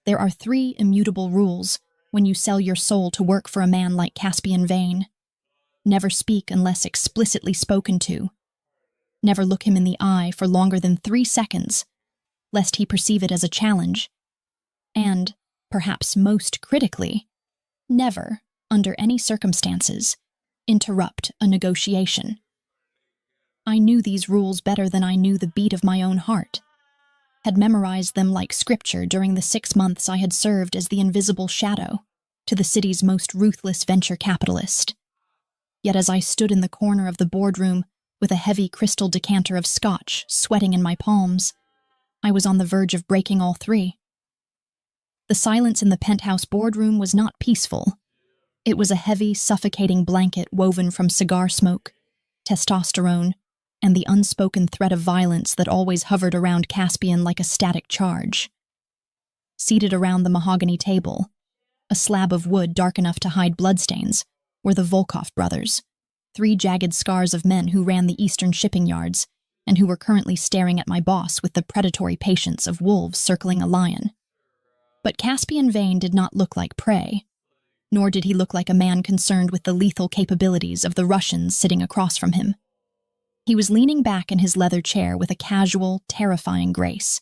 There are 3 immutable rules when you sell your soul to work for a man like Caspian Vane. Never speak unless explicitly spoken to. Never look him in the eye for longer than 3 seconds, lest he perceive it as a challenge. And, perhaps most critically, never, under any circumstances, interrupt a negotiation. I knew these rules better than I knew the beat of my own heart, had memorized them like scripture during the 6 months I had served as the invisible shadow to the city's most ruthless venture capitalist. Yet as I stood in the corner of the boardroom with a heavy crystal decanter of scotch sweating in my palms, I was on the verge of breaking all 3. The silence in the penthouse boardroom was not peaceful. It was a heavy, suffocating blanket woven from cigar smoke, testosterone, and the unspoken threat of violence that always hovered around Caspian like a static charge. Seated around the mahogany table, a slab of wood dark enough to hide bloodstains, were the Volkov brothers, 3 jagged scars of men who ran the eastern shipping yards and who were currently staring at my boss with the predatory patience of wolves circling a lion. But Caspian Vane did not look like prey, nor did he look like a man concerned with the lethal capabilities of the Russians sitting across from him. He was leaning back in his leather chair with a casual, terrifying grace,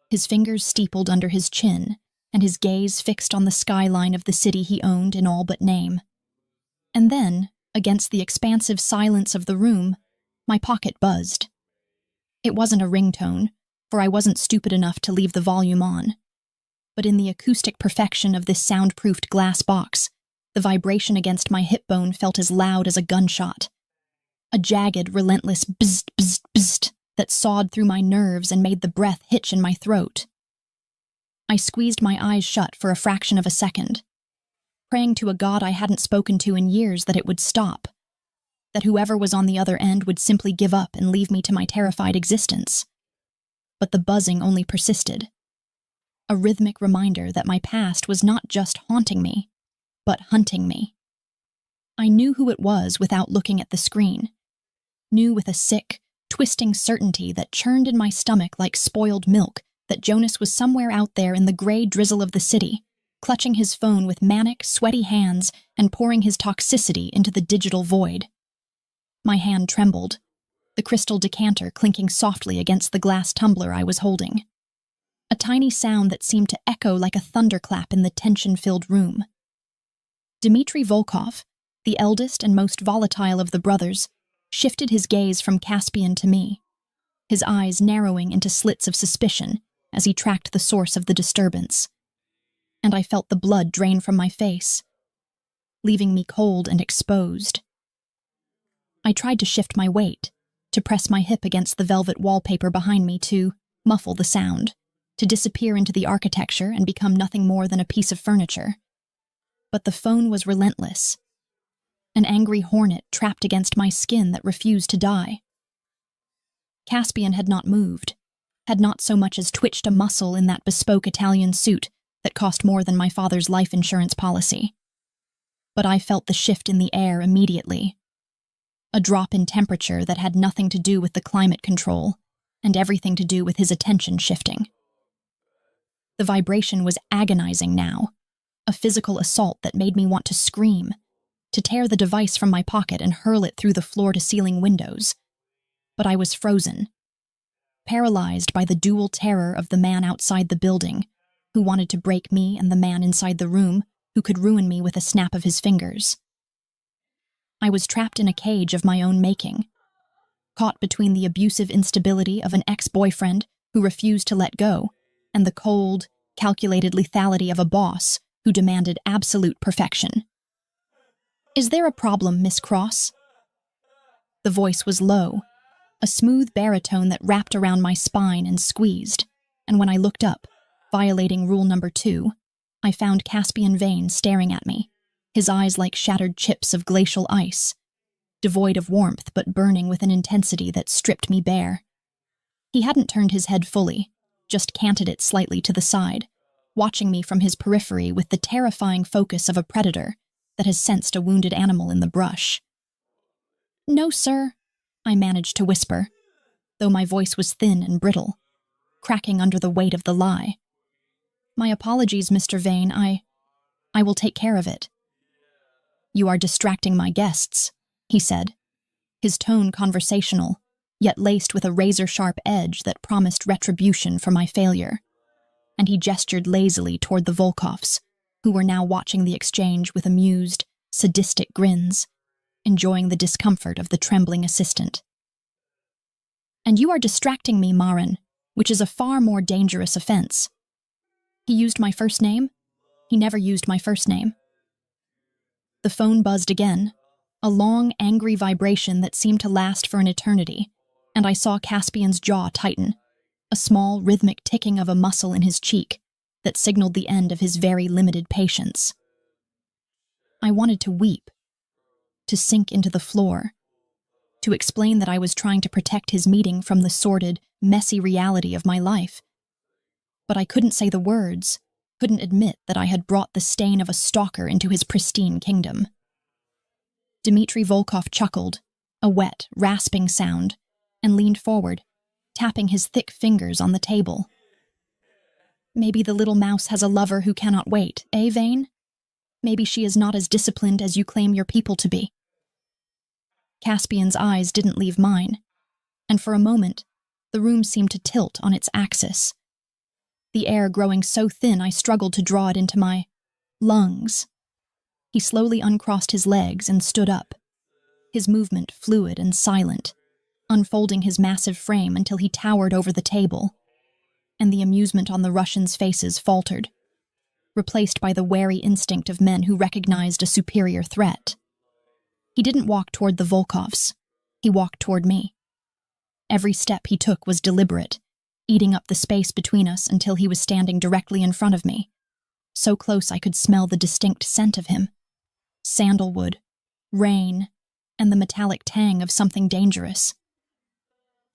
his fingers steepled under his chin and his gaze fixed on the skyline of the city he owned in all but name. And then, against the expansive silence of the room, my pocket buzzed. It wasn't a ringtone, for I wasn't stupid enough to leave the volume on. But in the acoustic perfection of this soundproofed glass box, the vibration against my hip bone felt as loud as a gunshot. A jagged, relentless bzzzt, bzzzt, bzzzt that sawed through my nerves and made the breath hitch in my throat. I squeezed my eyes shut for a fraction of a second, praying to a god I hadn't spoken to in years that it would stop, that whoever was on the other end would simply give up and leave me to my terrified existence. But the buzzing only persisted, a rhythmic reminder that my past was not just haunting me, but hunting me. I knew who it was without looking at the screen, knew with a sick, twisting certainty that churned in my stomach like spoiled milk that Jonas was somewhere out there in the gray drizzle of the city, clutching his phone with manic, sweaty hands and pouring his toxicity into the digital void. My hand trembled, the crystal decanter clinking softly against the glass tumbler I was holding. A tiny sound that seemed to echo like a thunderclap in the tension-filled room. Dmitry Volkov, the eldest and most volatile of the brothers, shifted his gaze from Caspian to me, his eyes narrowing into slits of suspicion as he tracked the source of the disturbance. And I felt the blood drain from my face, leaving me cold and exposed. I tried to shift my weight, to press my hip against the velvet wallpaper behind me to muffle the sound, to disappear into the architecture and become nothing more than a piece of furniture. But the phone was relentless, an angry hornet trapped against my skin that refused to die. Caspian had not moved, had not so much as twitched a muscle in that bespoke Italian suit that cost more than my father's life insurance policy. But I felt the shift in the air immediately, a drop in temperature that had nothing to do with the climate control and everything to do with his attention shifting. The vibration was agonizing now, a physical assault that made me want to scream, to tear the device from my pocket and hurl it through the floor-to-ceiling windows. But I was frozen, paralyzed by the dual terror of the man outside the building, who wanted to break me, and the man inside the room, who could ruin me with a snap of his fingers. I was trapped in a cage of my own making, caught between the abusive instability of an ex-boyfriend who refused to let go, and the cold, calculated lethality of a boss who demanded absolute perfection. "Is there a problem, Miss Cross?" The voice was low, a smooth baritone that wrapped around my spine and squeezed, and when I looked up, violating rule number 2, I found Caspian Vane staring at me, his eyes like shattered chips of glacial ice, devoid of warmth but burning with an intensity that stripped me bare. He hadn't turned his head fully, just canted it slightly to the side, watching me from his periphery with the terrifying focus of a predator that has sensed a wounded animal in the brush. "No, sir," I managed to whisper, though my voice was thin and brittle, cracking under the weight of the lie. My apologies, Mr. Vane. I will take care of it. You are distracting my guests, he said, his tone conversational, yet laced with a razor-sharp edge that promised retribution for my failure. And he gestured lazily toward the Volkoffs, who were now watching the exchange with amused, sadistic grins, enjoying the discomfort of the trembling assistant. And you are distracting me, Marin, which is a far more dangerous offense. He used my first name? He never used my first name. The phone buzzed again, a long, angry vibration that seemed to last for an eternity, and I saw Caspian's jaw tighten, a small, rhythmic ticking of a muscle in his cheek that signaled the end of his very limited patience. I wanted to weep, to sink into the floor, to explain that I was trying to protect his meeting from the sordid, messy reality of my life. But I couldn't say the words, couldn't admit that I had brought the stain of a stalker into his pristine kingdom. Dmitri Volkov chuckled, a wet, rasping sound, and leaned forward, tapping his thick fingers on the table. Maybe the little mouse has a lover who cannot wait, eh, Vane? Maybe she is not as disciplined as you claim your people to be. Caspian's eyes didn't leave mine, and for a moment, the room seemed to tilt on its axis. The air growing so thin I struggled to draw it into my lungs. He slowly uncrossed his legs and stood up, his movement fluid and silent, unfolding his massive frame until he towered over the table, and the amusement on the Russians' faces faltered, replaced by the wary instinct of men who recognized a superior threat. He didn't walk toward the Volkovs. He walked toward me. Every step he took was deliberate, eating up the space between us until he was standing directly in front of me, so close I could smell the distinct scent of him. Sandalwood, rain, and the metallic tang of something dangerous.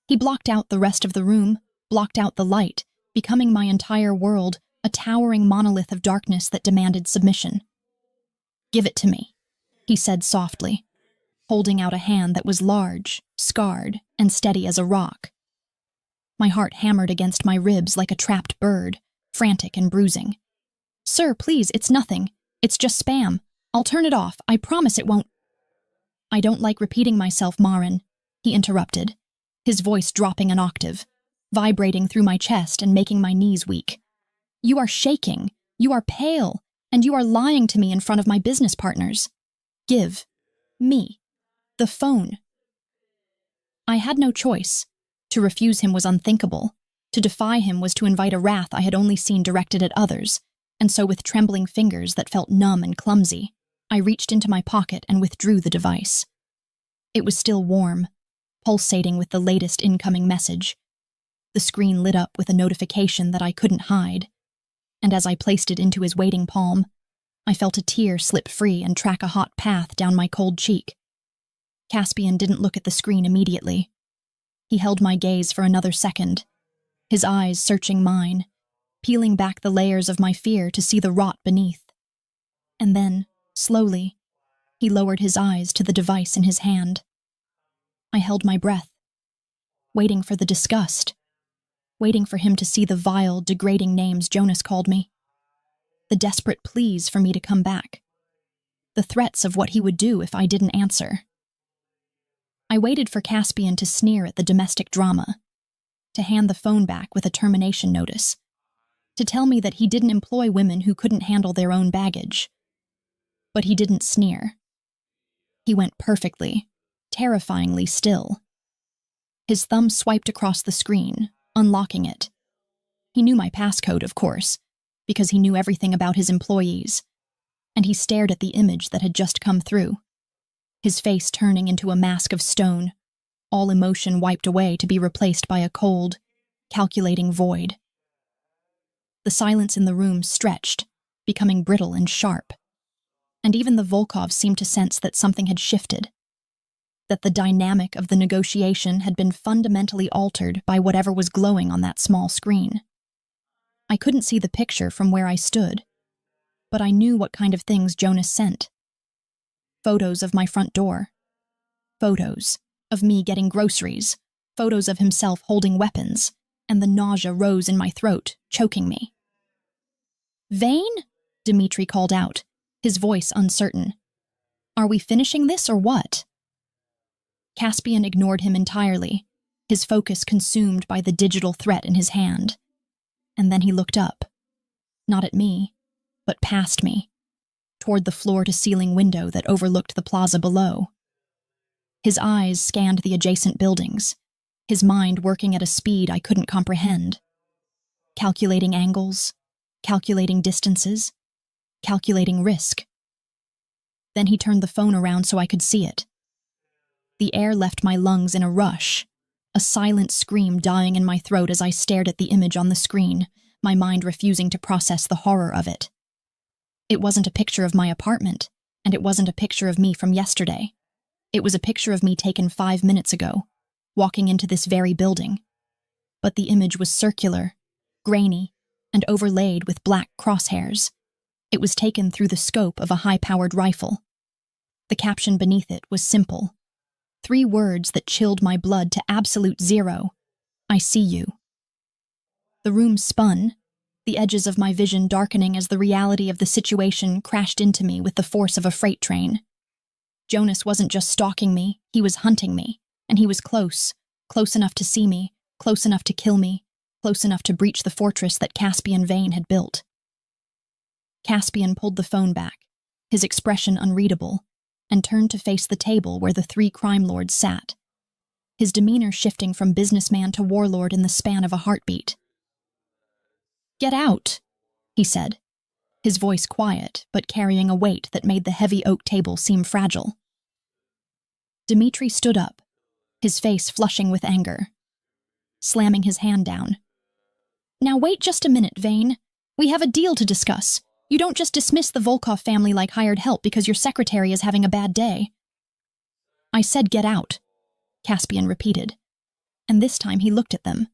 He blocked out the rest of the room, blocked out the light, becoming my entire world, a towering monolith of darkness that demanded submission. "Give it to me," he said softly, holding out a hand that was large, scarred, and steady as a rock. My heart hammered against my ribs like a trapped bird, frantic and bruising. "Sir, please, it's nothing. It's just spam. I'll turn it off. I promise it won't—" "I don't like repeating myself, Marin," he interrupted, his voice dropping an octave, vibrating through my chest and making my knees weak. "You are shaking, you are pale, and you are lying to me in front of my business partners. Give me the phone." I had no choice. To refuse him was unthinkable. To defy him was to invite a wrath I had only seen directed at others, and so with trembling fingers that felt numb and clumsy, I reached into my pocket and withdrew the device. It was still warm, pulsating with the latest incoming message. The screen lit up with a notification that I couldn't hide, and as I placed it into his waiting palm, I felt a tear slip free and track a hot path down my cold cheek. Caspian didn't look at the screen immediately. He held my gaze for another second, his eyes searching mine, peeling back the layers of my fear to see the rot beneath. And then, slowly, he lowered his eyes to the device in his hand. I held my breath, waiting for the disgust, waiting for him to see the vile, degrading names Jonas called me, the desperate pleas for me to come back, the threats of what he would do if I didn't answer. I waited for Caspian to sneer at the domestic drama, to hand the phone back with a termination notice, to tell me that he didn't employ women who couldn't handle their own baggage. But he didn't sneer. He went perfectly, terrifyingly still. His thumb swiped across the screen, unlocking it. He knew my passcode, of course, because he knew everything about his employees, and he stared at the image that had just come through, his face turning into a mask of stone, all emotion wiped away to be replaced by a cold, calculating void. The silence in the room stretched, becoming brittle and sharp, and even the Volkovs seemed to sense that something had shifted, that the dynamic of the negotiation had been fundamentally altered by whatever was glowing on that small screen. I couldn't see the picture from where I stood, but I knew what kind of things Jonas sent. Photos of my front door. Photos of me getting groceries. Photos of himself holding weapons, and the nausea rose in my throat, choking me. Vane? Dimitri called out, his voice uncertain. Are we finishing this or what? Caspian ignored him entirely, his focus consumed by the digital threat in his hand. And then he looked up, not at me, but past me, toward the floor-to-ceiling window that overlooked the plaza below. His eyes scanned the adjacent buildings, his mind working at a speed I couldn't comprehend. Calculating angles, calculating distances, calculating risk. Then he turned the phone around so I could see it. The air left my lungs in a rush, a silent scream dying in my throat as I stared at the image on the screen, my mind refusing to process the horror of it. It wasn't a picture of my apartment, and it wasn't a picture of me from yesterday. It was a picture of me taken 5 minutes ago, walking into this very building. But the image was circular, grainy, and overlaid with black crosshairs. It was taken through the scope of a high-powered rifle. The caption beneath it was simple. 3 words that chilled my blood to absolute zero. I see you. The room spun, the edges of my vision darkening as the reality of the situation crashed into me with the force of a freight train. Jonas wasn't just stalking me, he was hunting me, and he was close enough to see me, close enough to kill me, close enough to breach the fortress that Caspian Vane had built. Caspian pulled the phone back, his expression unreadable, and turned to face the table where the 3 crime lords sat, his demeanor shifting from businessman to warlord in the span of a heartbeat. "Get out," he said, his voice quiet but carrying a weight that made the heavy oak table seem fragile. Dimitri stood up, his face flushing with anger, slamming his hand down. "Now wait just a minute, Vane. We have a deal to discuss. You don't just dismiss the Volkov family like hired help because your secretary is having a bad day." "I said get out," Caspian repeated, and this time he looked at them.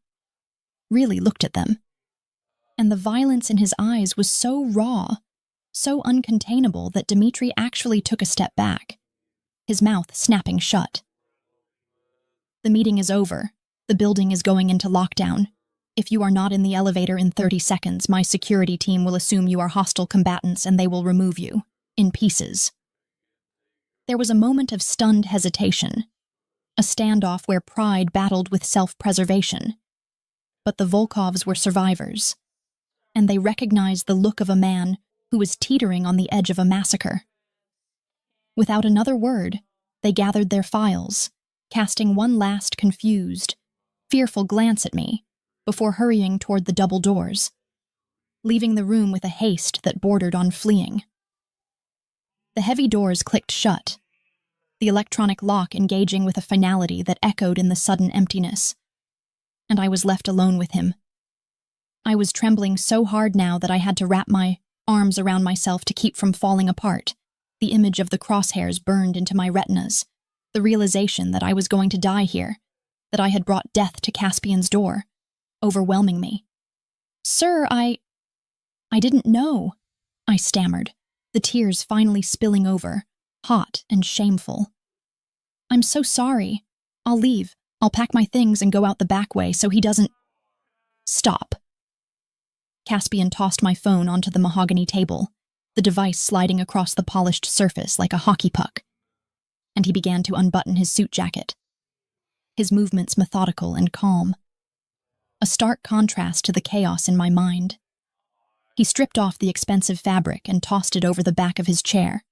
Really looked at them. And the violence in his eyes was so raw, so uncontainable that Dimitri actually took a step back, his mouth snapping shut. "The meeting is over. The building is going into lockdown. If you are not in the elevator in 30 seconds, my security team will assume you are hostile combatants and they will remove you, in pieces." There was a moment of stunned hesitation, a standoff where pride battled with self-preservation. But the Volkovs were survivors, and they recognized the look of a man who was teetering on the edge of a massacre. Without another word, they gathered their files, casting one last confused, fearful glance at me, before hurrying toward the double doors, leaving the room with a haste that bordered on fleeing. The heavy doors clicked shut, the electronic lock engaging with a finality that echoed in the sudden emptiness, and I was left alone with him. I was trembling so hard now that I had to wrap my arms around myself to keep from falling apart. The image of the crosshairs burned into my retinas, the realization that I was going to die here, that I had brought death to Caspian's door, overwhelming me. "Sir, I didn't know," I stammered, the tears finally spilling over, hot and shameful. "I'm so sorry. I'll leave. I'll pack my things and go out the back way so he doesn't—" "Stop." Caspian tossed my phone onto the mahogany table, the device sliding across the polished surface like a hockey puck, and he began to unbutton his suit jacket, his movements methodical and calm, a stark contrast to the chaos in my mind. He stripped off the expensive fabric and tossed it over the back of his chair,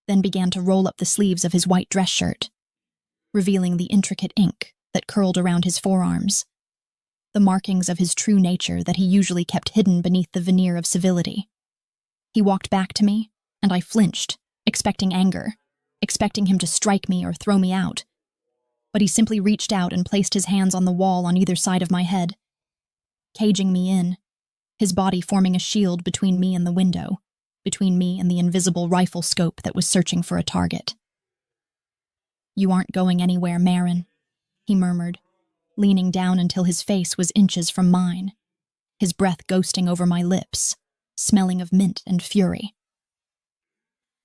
then began to roll up the sleeves of his white dress shirt, revealing the intricate ink that curled around his forearms, the markings of his true nature that he usually kept hidden beneath the veneer of civility. He walked back to me, and I flinched, expecting anger, expecting him to strike me or throw me out. But he simply reached out and placed his hands on the wall on either side of my head, caging me in, his body forming a shield between me and the window, between me and the invisible rifle scope that was searching for a target. "You aren't going anywhere, Marin," he murmured, leaning down until his face was inches from mine, his breath ghosting over my lips, smelling of mint and fury.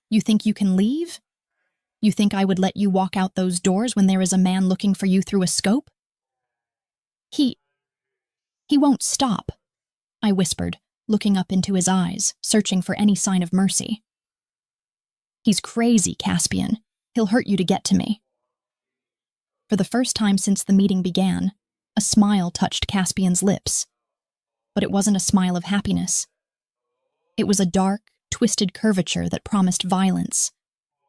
"You think you can leave? You think I would let you walk out those doors when there is a man looking for you through a scope?" He won't stop," I whispered, looking up into his eyes, searching for any sign of mercy. "He's crazy, Caspian. He'll hurt you to get to me." For the first time since the meeting began, a smile touched Caspian's lips. But it wasn't a smile of happiness. It was a dark, twisted curvature that promised violence,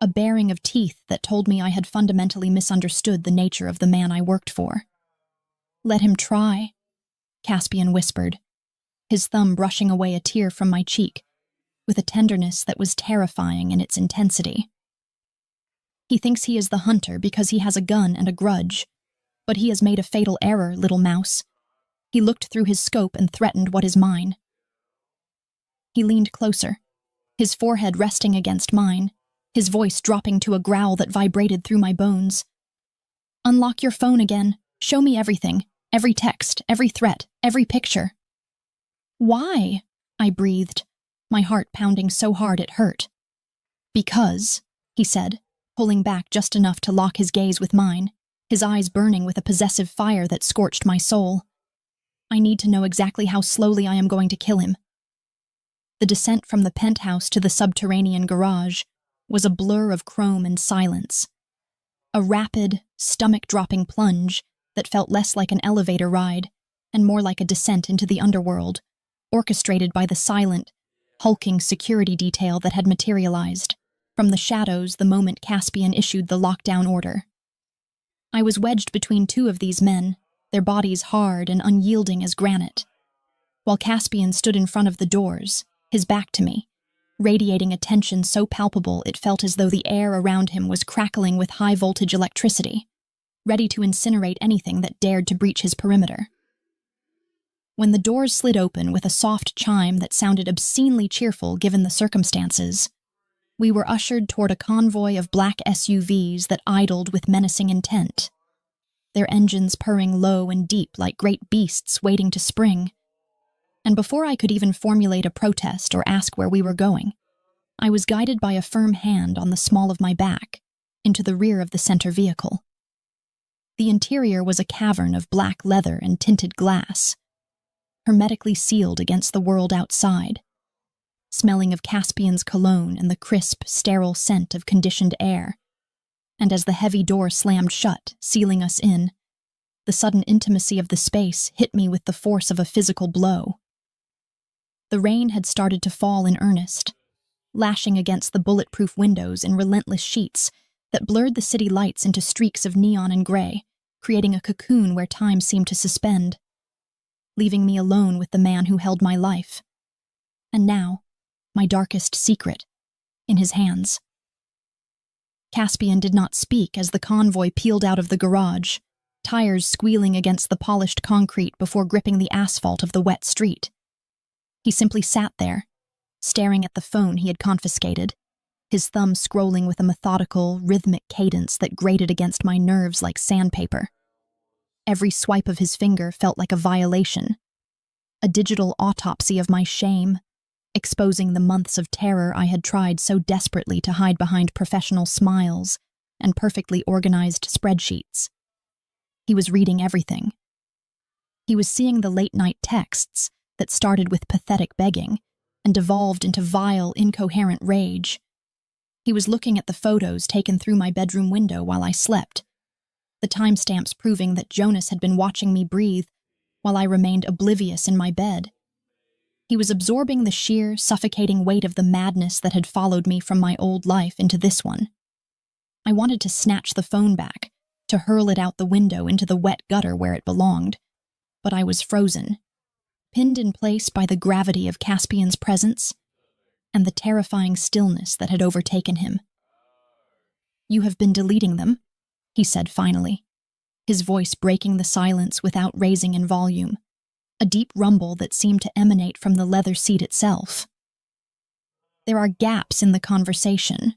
a baring of teeth that told me I had fundamentally misunderstood the nature of the man I worked for. "Let him try," Caspian whispered, his thumb brushing away a tear from my cheek, with a tenderness that was terrifying in its intensity. "He thinks he is the hunter because he has a gun and a grudge, but he has made a fatal error, little mouse. He looked through his scope and threatened what is mine." He leaned closer, his forehead resting against mine, his voice dropping to a growl that vibrated through my bones. "Unlock your phone again. Show me everything. Every text, every threat, every picture." "Why?" I breathed, my heart pounding so hard it hurt. "Because," he said, pulling back just enough to lock his gaze with mine, his eyes burning with a possessive fire that scorched my soul. "I need to know exactly how slowly I am going to kill him." The descent from the penthouse to the subterranean garage was a blur of chrome and silence. A rapid, stomach-dropping plunge that felt less like an elevator ride and more like a descent into the underworld, orchestrated by the silent, hulking security detail that had materialized from the shadows the moment Caspian issued the lockdown order. I was wedged between two of these men, their bodies hard and unyielding as granite. While Caspian stood in front of the doors, his back to me, radiating a tension so palpable it felt as though the air around him was crackling with high-voltage electricity, ready to incinerate anything that dared to breach his perimeter. When the doors slid open with a soft chime that sounded obscenely cheerful given the circumstances, we were ushered toward a convoy of black SUVs that idled with menacing intent, their engines purring low and deep like great beasts waiting to spring. And before I could even formulate a protest or ask where we were going, I was guided by a firm hand on the small of my back into the rear of the center vehicle. The interior was a cavern of black leather and tinted glass, hermetically sealed against the world outside, smelling of Caspian's cologne and the crisp, sterile scent of conditioned air. And as the heavy door slammed shut, sealing us in, the sudden intimacy of the space hit me with the force of a physical blow. The rain had started to fall in earnest, lashing against the bulletproof windows in relentless sheets that blurred the city lights into streaks of neon and gray, creating a cocoon where time seemed to suspend, leaving me alone with the man who held my life. And now, my darkest secret, in his hands. Caspian did not speak as the convoy peeled out of the garage, tires squealing against the polished concrete before gripping the asphalt of the wet street. He simply sat there, staring at the phone he had confiscated, his thumb scrolling with a methodical, rhythmic cadence that grated against my nerves like sandpaper. Every swipe of his finger felt like a violation, a digital autopsy of my shame, exposing the months of terror I had tried so desperately to hide behind professional smiles and perfectly organized spreadsheets. He was reading everything. He was seeing the late-night texts that started with pathetic begging and devolved into vile, incoherent rage. He was looking at the photos taken through my bedroom window while I slept, the timestamps proving that Jonas had been watching me breathe while I remained oblivious in my bed. He was absorbing the sheer, suffocating weight of the madness that had followed me from my old life into this one. I wanted to snatch the phone back, to hurl it out the window into the wet gutter where it belonged, but I was frozen, pinned in place by the gravity of Caspian's presence and the terrifying stillness that had overtaken him. "You have been deleting them," he said finally, his voice breaking the silence without raising in volume, a deep rumble that seemed to emanate from the leather seat itself. "There are gaps in the conversation,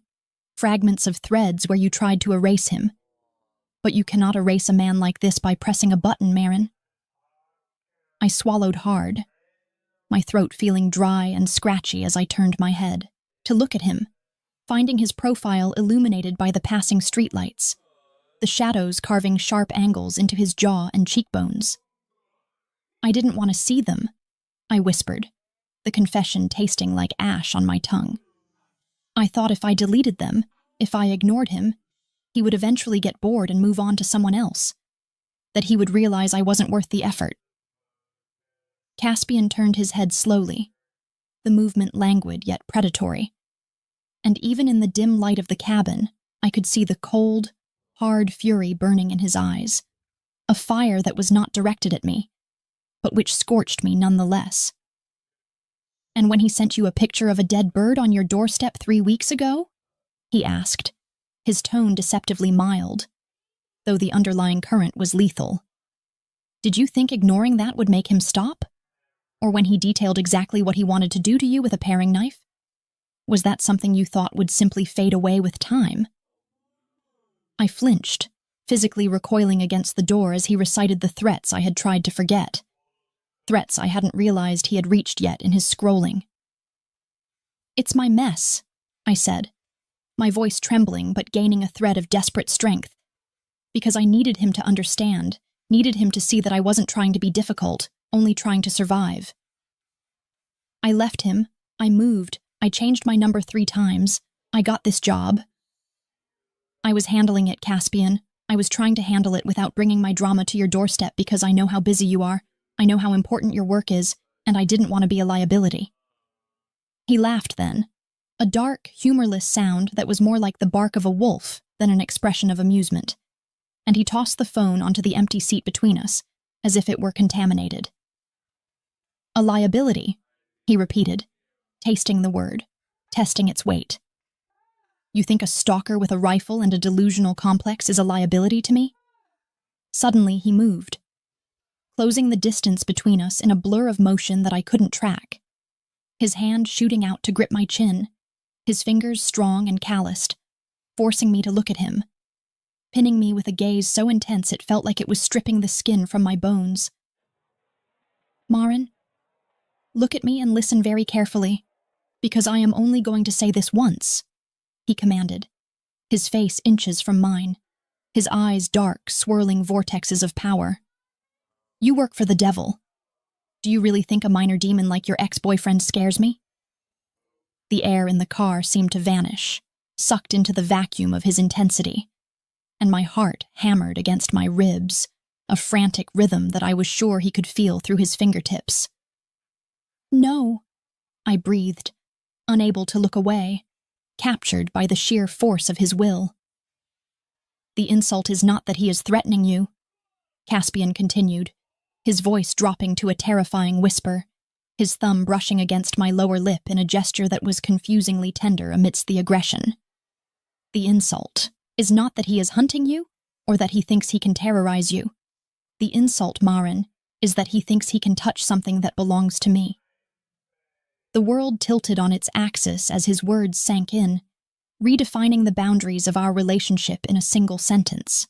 fragments of threads where you tried to erase him. But you cannot erase a man like this by pressing a button, Marin." I swallowed hard, my throat feeling dry and scratchy as I turned my head to look at him, finding his profile illuminated by the passing streetlights, the shadows carving sharp angles into his jaw and cheekbones. "I didn't want to see them," I whispered, the confession tasting like ash on my tongue. I thought if I deleted them, if I ignored him, he would eventually get bored and move on to someone else, that he would realize I wasn't worth the effort. Caspian turned his head slowly, the movement languid yet predatory. And even in the dim light of the cabin, I could see the cold, hard fury burning in his eyes, a fire that was not directed at me, but which scorched me nonetheless. "And when he sent you a picture of a dead bird on your doorstep 3 weeks ago?" he asked, his tone deceptively mild, though the underlying current was lethal. "Did you think ignoring that would make him stop? Or when he detailed exactly what he wanted to do to you with a paring knife? Was that something you thought would simply fade away with time?" I flinched, physically recoiling against the door as he recited the threats I had tried to forget. Threats I hadn't realized he had reached yet in his scrolling. "It's my mess," I said, my voice trembling but gaining a thread of desperate strength, because I needed him to understand, needed him to see that I wasn't trying to be difficult, only trying to survive. "I left him, I moved, I changed my number 3 times, I got this job. I was handling it, Caspian. I was trying to handle it without bringing my drama to your doorstep because I know how busy you are, I know how important your work is, and I didn't want to be a liability." He laughed then, a dark, humorless sound that was more like the bark of a wolf than an expression of amusement, and he tossed the phone onto the empty seat between us, as if it were contaminated. "A liability," he repeated, tasting the word, testing its weight. "You think a stalker with a rifle and a delusional complex is a liability to me?" Suddenly he moved, closing the distance between us in a blur of motion that I couldn't track, his hand shooting out to grip my chin, his fingers strong and calloused, forcing me to look at him, pinning me with a gaze so intense it felt like it was stripping the skin from my bones. "Maren, look at me and listen very carefully, because I am only going to say this once," he commanded, his face inches from mine, his eyes dark, swirling vortexes of power. "You work for the devil. Do you really think a minor demon like your ex-boyfriend scares me?" The air in the car seemed to vanish, sucked into the vacuum of his intensity, and my heart hammered against my ribs, a frantic rhythm that I was sure he could feel through his fingertips. "No," I breathed, unable to look away, captured by the sheer force of his will. "The insult is not that he is threatening you," Caspian continued, his voice dropping to a terrifying whisper, his thumb brushing against my lower lip in a gesture that was confusingly tender amidst the aggression. "The insult is not that he is hunting you, or that he thinks he can terrorize you. The insult, Maren, is that he thinks he can touch something that belongs to me." The world tilted on its axis as his words sank in, redefining the boundaries of our relationship in a single sentence.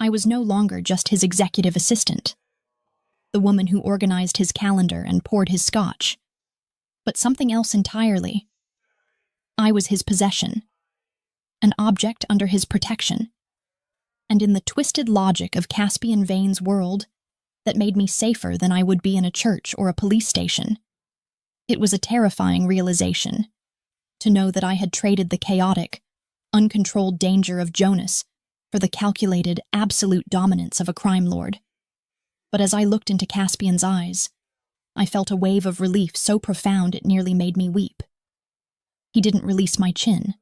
I was no longer just his executive assistant, the woman who organized his calendar and poured his scotch, but something else entirely. I was his possession, an object under his protection, and in the twisted logic of Caspian Vane's world that made me safer than I would be in a church or a police station. It was a terrifying realization, to know that I had traded the chaotic, uncontrolled danger of Jonas for the calculated, absolute dominance of a crime lord. But as I looked into Caspian's eyes, I felt a wave of relief so profound it nearly made me weep. He didn't release my chin.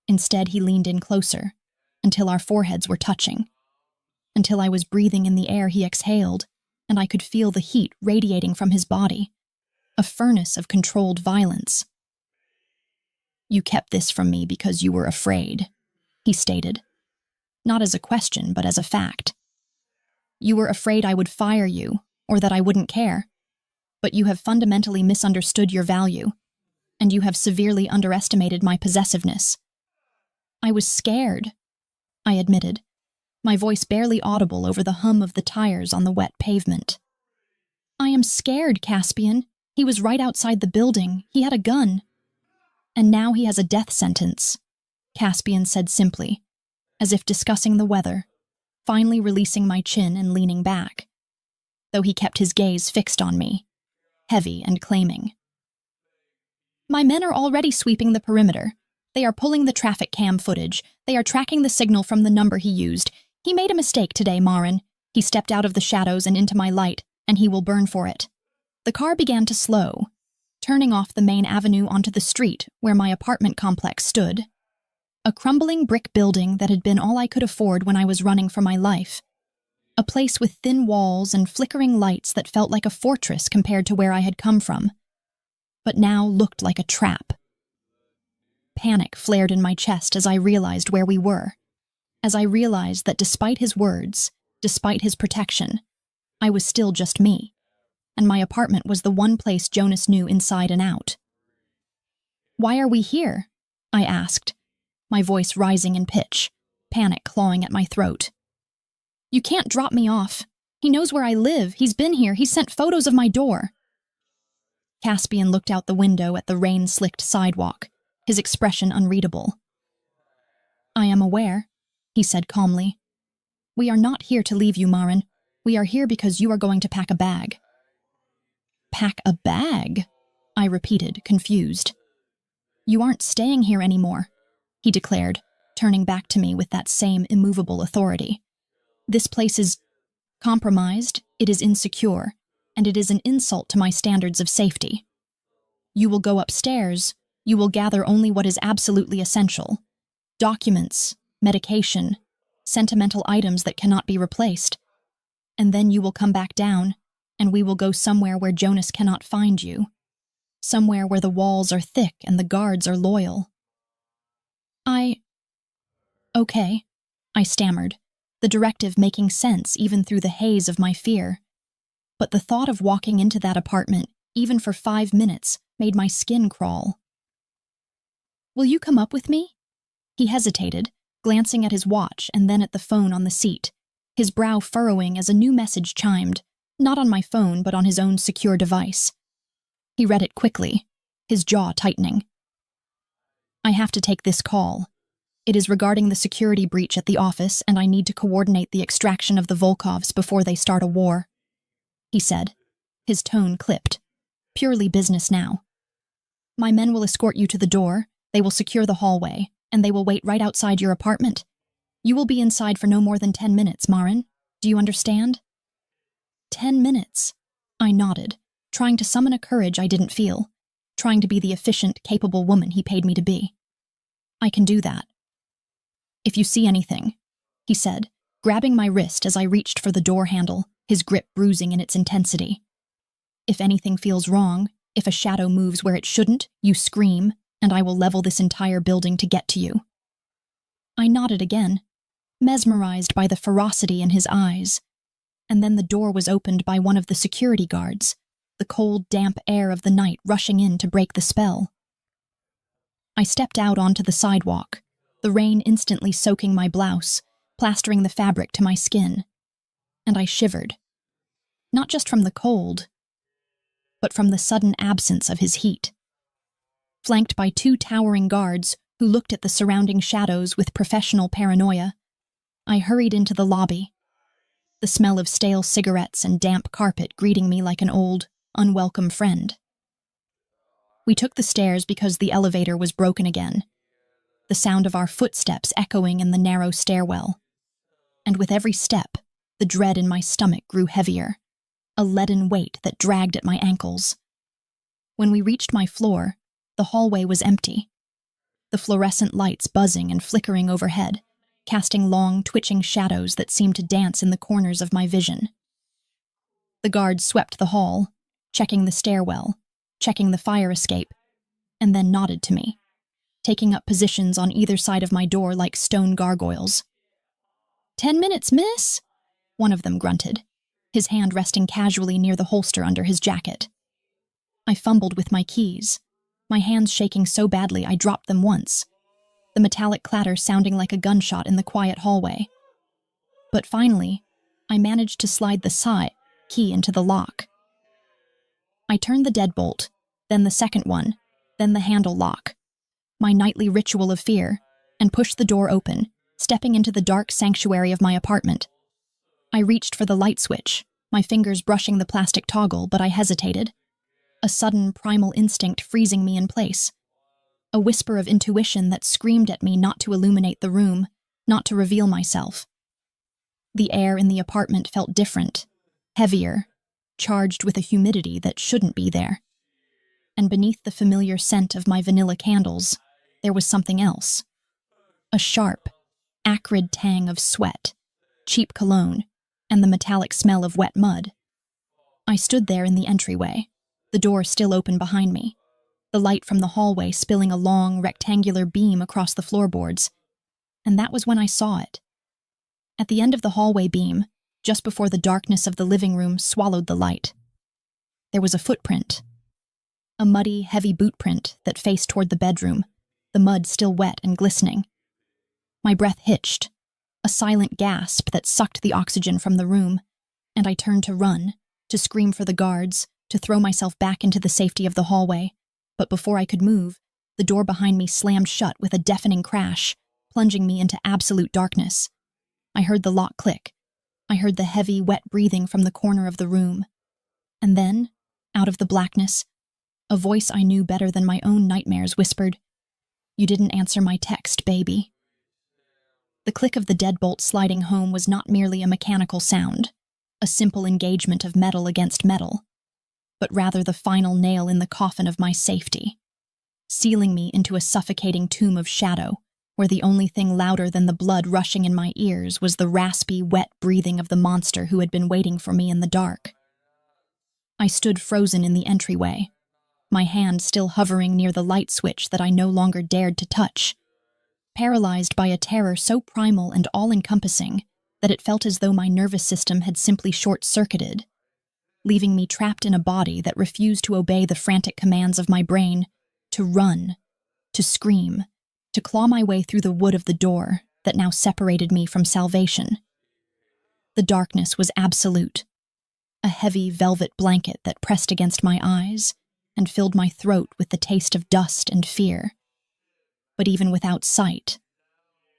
Instead, he leaned in closer, until our foreheads were touching, until I was breathing in the air he exhaled, and I could feel the heat radiating from his body, a furnace of controlled violence. "You kept this from me because you were afraid," he stated, not as a question but as a fact. "You were afraid I would fire you, or that I wouldn't care. But you have fundamentally misunderstood your value, and you have severely underestimated my possessiveness." "I was scared," I admitted, my voice barely audible over the hum of the tires on the wet pavement. "I am scared, Caspian. He was right outside the building. He had a gun. And now he has a death sentence," Caspian said simply, as if discussing the weather, finally releasing my chin and leaning back, though he kept his gaze fixed on me, heavy and claiming. My men are already sweeping the perimeter. They are pulling the traffic cam footage. They are tracking the signal from the number he used. He made a mistake today, Marin. He stepped out of the shadows and into my light, and he will burn for it. The car began to slow, turning off the main avenue onto the street where my apartment complex stood. A crumbling brick building that had been all I could afford when I was running for my life. A place with thin walls and flickering lights that felt like a fortress compared to where I had come from, but now looked like a trap. Panic flared in my chest as I realized where we were, as I realized that despite his words, despite his protection, I was still just me, and my apartment was the one place Jonas knew inside and out. "Why are we here?" I asked, my voice rising in pitch, panic clawing at my throat. "You can't drop me off. He knows where I live. He's been here. He sent photos of my door." Caspian looked out the window at the rain-slicked sidewalk, his expression unreadable. "I am aware," he said calmly. "We are not here to leave you, Marin. We are here because you are going to pack a bag." "Pack a bag?" I repeated, confused. "You aren't staying here anymore," he declared, turning back to me with that same immovable authority. "This place is compromised, it is insecure, and it is an insult to my standards of safety. You will go upstairs, you will gather only what is absolutely essential. Documents, medication, sentimental items that cannot be replaced. And then you will come back down, and we will go somewhere where Jonas cannot find you. Somewhere where the walls are thick and the guards are loyal." Okay, I stammered, the directive making sense even through the haze of my fear. But the thought of walking into that apartment, even for 5 minutes, made my skin crawl. "Will you come up with me?" He hesitated, glancing at his watch and then at the phone on the seat, his brow furrowing as a new message chimed, not on my phone but on his own secure device. He read it quickly, his jaw tightening. "I have to take this call. It is regarding the security breach at the office, and I need to coordinate the extraction of the Volkovs before they start a war," he said, his tone clipped. "Purely business now. My men will escort you to the door, they will secure the hallway, and they will wait right outside your apartment. You will be inside for no more than 10 minutes, Marin. Do you understand?" 10 minutes. I nodded, trying to summon a courage I didn't feel, trying to be the efficient, capable woman he paid me to be. "I can do that." "If you see anything," he said, grabbing my wrist as I reached for the door handle, his grip bruising in its intensity. "If anything feels wrong, if a shadow moves where it shouldn't, you scream, and I will level this entire building to get to you." I nodded again, mesmerized by the ferocity in his eyes, and then the door was opened by one of the security guards, the cold, damp air of the night rushing in to break the spell. I stepped out onto the sidewalk, the rain instantly soaking my blouse, plastering the fabric to my skin, and I shivered. Not just from the cold, but from the sudden absence of his heat. Flanked by 2 towering guards who looked at the surrounding shadows with professional paranoia, I hurried into the lobby, the smell of stale cigarettes and damp carpet greeting me like an old, unwelcome friend. We took the stairs because the elevator was broken again, the sound of our footsteps echoing in the narrow stairwell. And with every step, the dread in my stomach grew heavier, a leaden weight that dragged at my ankles. When we reached my floor, the hallway was empty, the fluorescent lights buzzing and flickering overhead, casting long, twitching shadows that seemed to dance in the corners of my vision. The guards swept the hall, checking the stairwell, checking the fire escape, and then nodded to me, taking up positions on either side of my door like stone gargoyles. 10 minutes, miss," one of them grunted, his hand resting casually near the holster under his jacket. I fumbled with my keys, my hands shaking so badly I dropped them once, the metallic clatter sounding like a gunshot in the quiet hallway. But finally, I managed to slide the key into the lock. I turned the deadbolt, then the second one, then the handle lock, my nightly ritual of fear, and pushed the door open, stepping into the dark sanctuary of my apartment. I reached for the light switch, my fingers brushing the plastic toggle, but I hesitated. a sudden primal instinct freezing me in place, a whisper of intuition that screamed at me not to illuminate the room, not to reveal myself. The air in the apartment felt different, heavier, charged with a humidity that shouldn't be there. And beneath the familiar scent of my vanilla candles, there was something else. A sharp, acrid tang of sweat, cheap cologne, and the metallic smell of wet mud. I stood there in the entryway, the door still open behind me, the light from the hallway spilling a long, rectangular beam across the floorboards, and that was when I saw it. At the end of the hallway beam, just before the darkness of the living room swallowed the light, there was a footprint. A muddy, heavy boot print that faced toward the bedroom, the mud still wet and glistening. My breath hitched, a silent gasp that sucked the oxygen from the room, and I turned to run, to scream for the guards, to throw myself back into the safety of the hallway. But before I could move, the door behind me slammed shut with a deafening crash, plunging me into absolute darkness. I heard the lock click. I heard the heavy, wet breathing from the corner of the room. And then, out of the blackness, a voice I knew better than my own nightmares whispered, "You didn't answer my text, baby." The click of the deadbolt sliding home was not merely a mechanical sound, a simple engagement of metal against metal, but rather the final nail in the coffin of my safety, sealing me into a suffocating tomb of shadow, where the only thing louder than the blood rushing in my ears was the raspy, wet breathing of the monster who had been waiting for me in the dark. I stood frozen in the entryway, my hand still hovering near the light switch that I no longer dared to touch, paralyzed by a terror so primal and all-encompassing that it felt as though my nervous system had simply short-circuited, leaving me trapped in a body that refused to obey the frantic commands of my brain, to run, to scream, to claw my way through the wood of the door that now separated me from salvation. The darkness was absolute, a heavy velvet blanket that pressed against my eyes and filled my throat with the taste of dust and fear. But even without sight,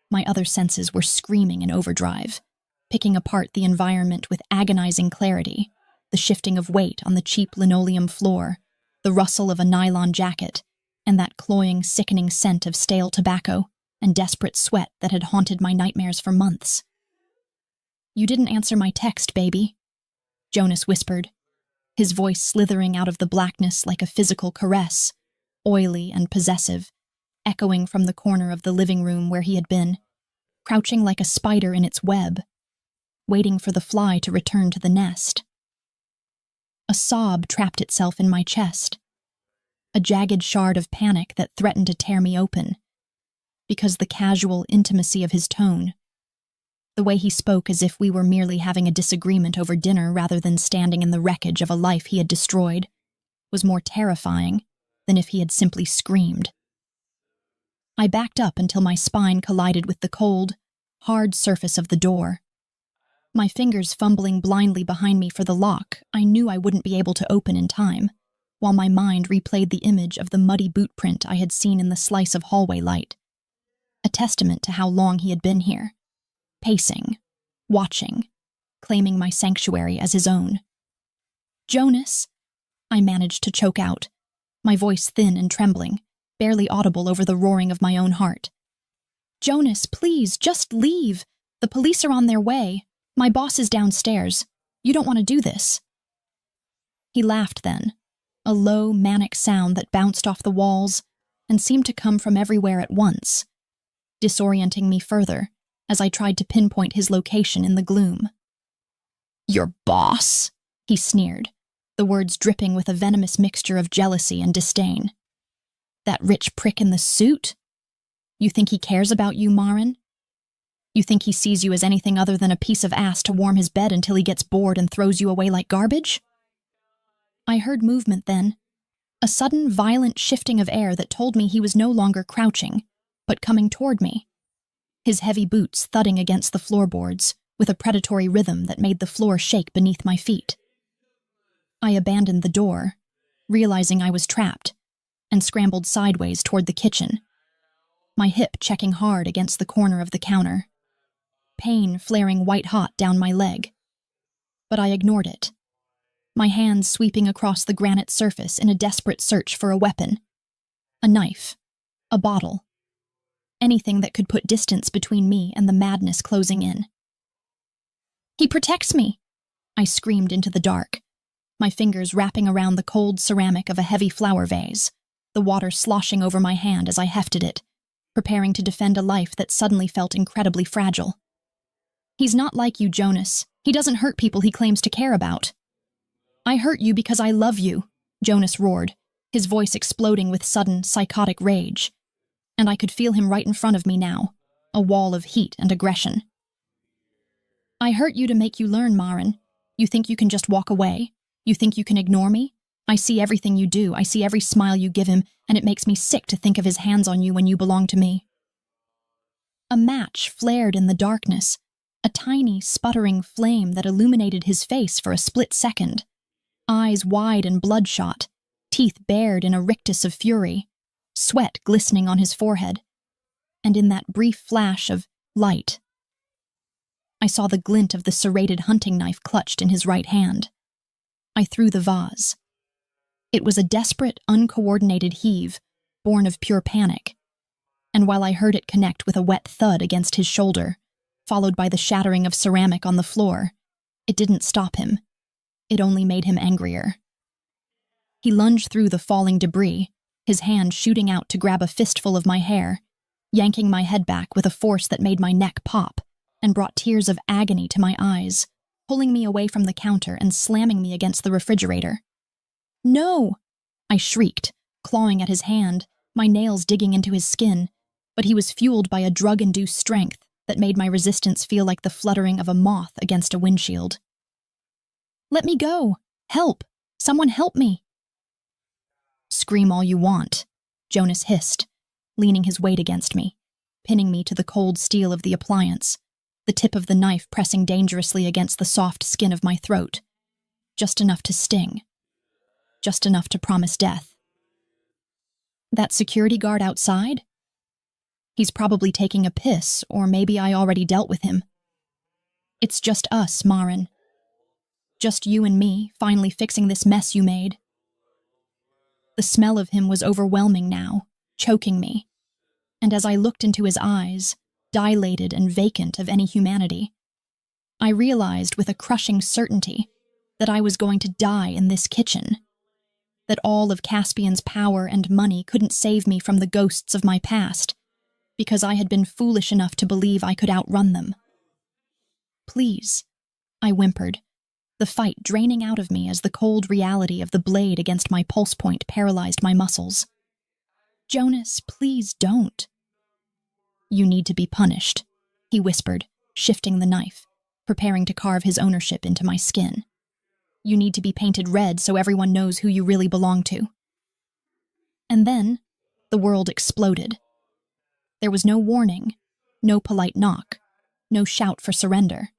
my other senses were screaming in overdrive, picking apart the environment with agonizing clarity, the shifting of weight on the cheap linoleum floor, the rustle of a nylon jacket, and that cloying, sickening scent of stale tobacco and desperate sweat that had haunted my nightmares for months. "You didn't answer my text, baby," Jonas whispered, his voice slithering out of the blackness like a physical caress, oily and possessive, echoing from the corner of the living room where he had been, crouching like a spider in its web, waiting for the fly to return to the nest. A sob trapped itself in my chest, a jagged shard of panic that threatened to tear me open, because the casual intimacy of his tone, the way he spoke as if we were merely having a disagreement over dinner rather than standing in the wreckage of a life he had destroyed, was more terrifying than if he had simply screamed. I backed up until my spine collided with the cold, hard surface of the door. My fingers fumbling blindly behind me for the lock I knew I wouldn't be able to open in time, while my mind replayed the image of the muddy boot print I had seen in the slice of hallway light, a testament to how long he had been here, pacing, watching, claiming my sanctuary as his own. "Jonas," I managed to choke out, my voice thin and trembling, barely audible over the roaring of my own heart. "Jonas, please, just leave. The police are on their way. My boss is downstairs. You don't want to do this." He laughed then, a low, manic sound that bounced off the walls and seemed to come from everywhere at once, disorienting me further as I tried to pinpoint his location in the gloom. "Your boss?" he sneered, the words dripping with a venomous mixture of jealousy and disdain. "That rich prick in the suit? You think he cares about you, Marin? You think he sees you as anything other than a piece of ass to warm his bed until he gets bored and throws you away like garbage?" I heard movement then, a sudden violent shifting of air that told me he was no longer crouching, but coming toward me, his heavy boots thudding against the floorboards with a predatory rhythm that made the floor shake beneath my feet. I abandoned the door, realizing I was trapped, and scrambled sideways toward the kitchen, my hip checking hard against the corner of the counter, pain flaring white-hot down my leg. But I ignored it. my hands sweeping across the granite surface in a desperate search for a weapon. A knife. A bottle. Anything that could put distance between me and the madness closing in. "He protects me!" I screamed into the dark, my fingers wrapping around the cold ceramic of a heavy flower vase, the water sloshing over my hand as I hefted it, preparing to defend a life that suddenly felt incredibly fragile. "He's not like you, Jonas. He doesn't hurt people he claims to care about." "I hurt you because I love you," Jonas roared, his voice exploding with sudden, psychotic rage. And I could feel him right in front of me now, a wall of heat and aggression. "I hurt you to make you learn, Maren. You think you can just walk away? You think you can ignore me? I see everything you do, I see every smile you give him, and it makes me sick to think of his hands on you when you belong to me." A match flared in the darkness, a tiny, sputtering flame that illuminated his face for a split second. Eyes wide and bloodshot, teeth bared in a rictus of fury, sweat glistening on his forehead. And in that brief flash of light, I saw the glint of the serrated hunting knife clutched in his right hand. I threw the vase. It was a desperate, uncoordinated heave, born of pure panic. And while I heard it connect with a wet thud against his shoulder, followed by the shattering of ceramic on the floor, it didn't stop him. It only made him angrier. He lunged through the falling debris, his hand shooting out to grab a fistful of my hair, yanking my head back with a force that made my neck pop and brought tears of agony to my eyes, pulling me away from the counter and slamming me against the refrigerator. "No!" I shrieked, clawing at his hand, my nails digging into his skin, but he was fueled by a drug-induced strength that made my resistance feel like the fluttering of a moth against a windshield. "Let me go! Help! Someone help me!" "Scream all you want," Jonas hissed, leaning his weight against me, pinning me to the cold steel of the appliance, the tip of the knife pressing dangerously against the soft skin of my throat. Just enough to sting. Just enough to promise death. "That security guard outside? He's probably taking a piss, or maybe I already dealt with him. It's just us, Maren. Just you and me, finally fixing this mess you made." The smell of him was overwhelming now, choking me, and as I looked into his eyes, dilated and vacant of any humanity, I realized with a crushing certainty that I was going to die in this kitchen, that all of Caspian's power and money couldn't save me from the ghosts of my past, because I had been foolish enough to believe I could outrun them. "Please," I whimpered, the fight draining out of me as the cold reality of the blade against my pulse point paralyzed my muscles. "Jonas, please don't." "You need to be punished," he whispered, shifting the knife, preparing to carve his ownership into my skin. "You need to be painted red so everyone knows who you really belong to." And then, the world exploded. There was no warning, no polite knock, no shout for surrender.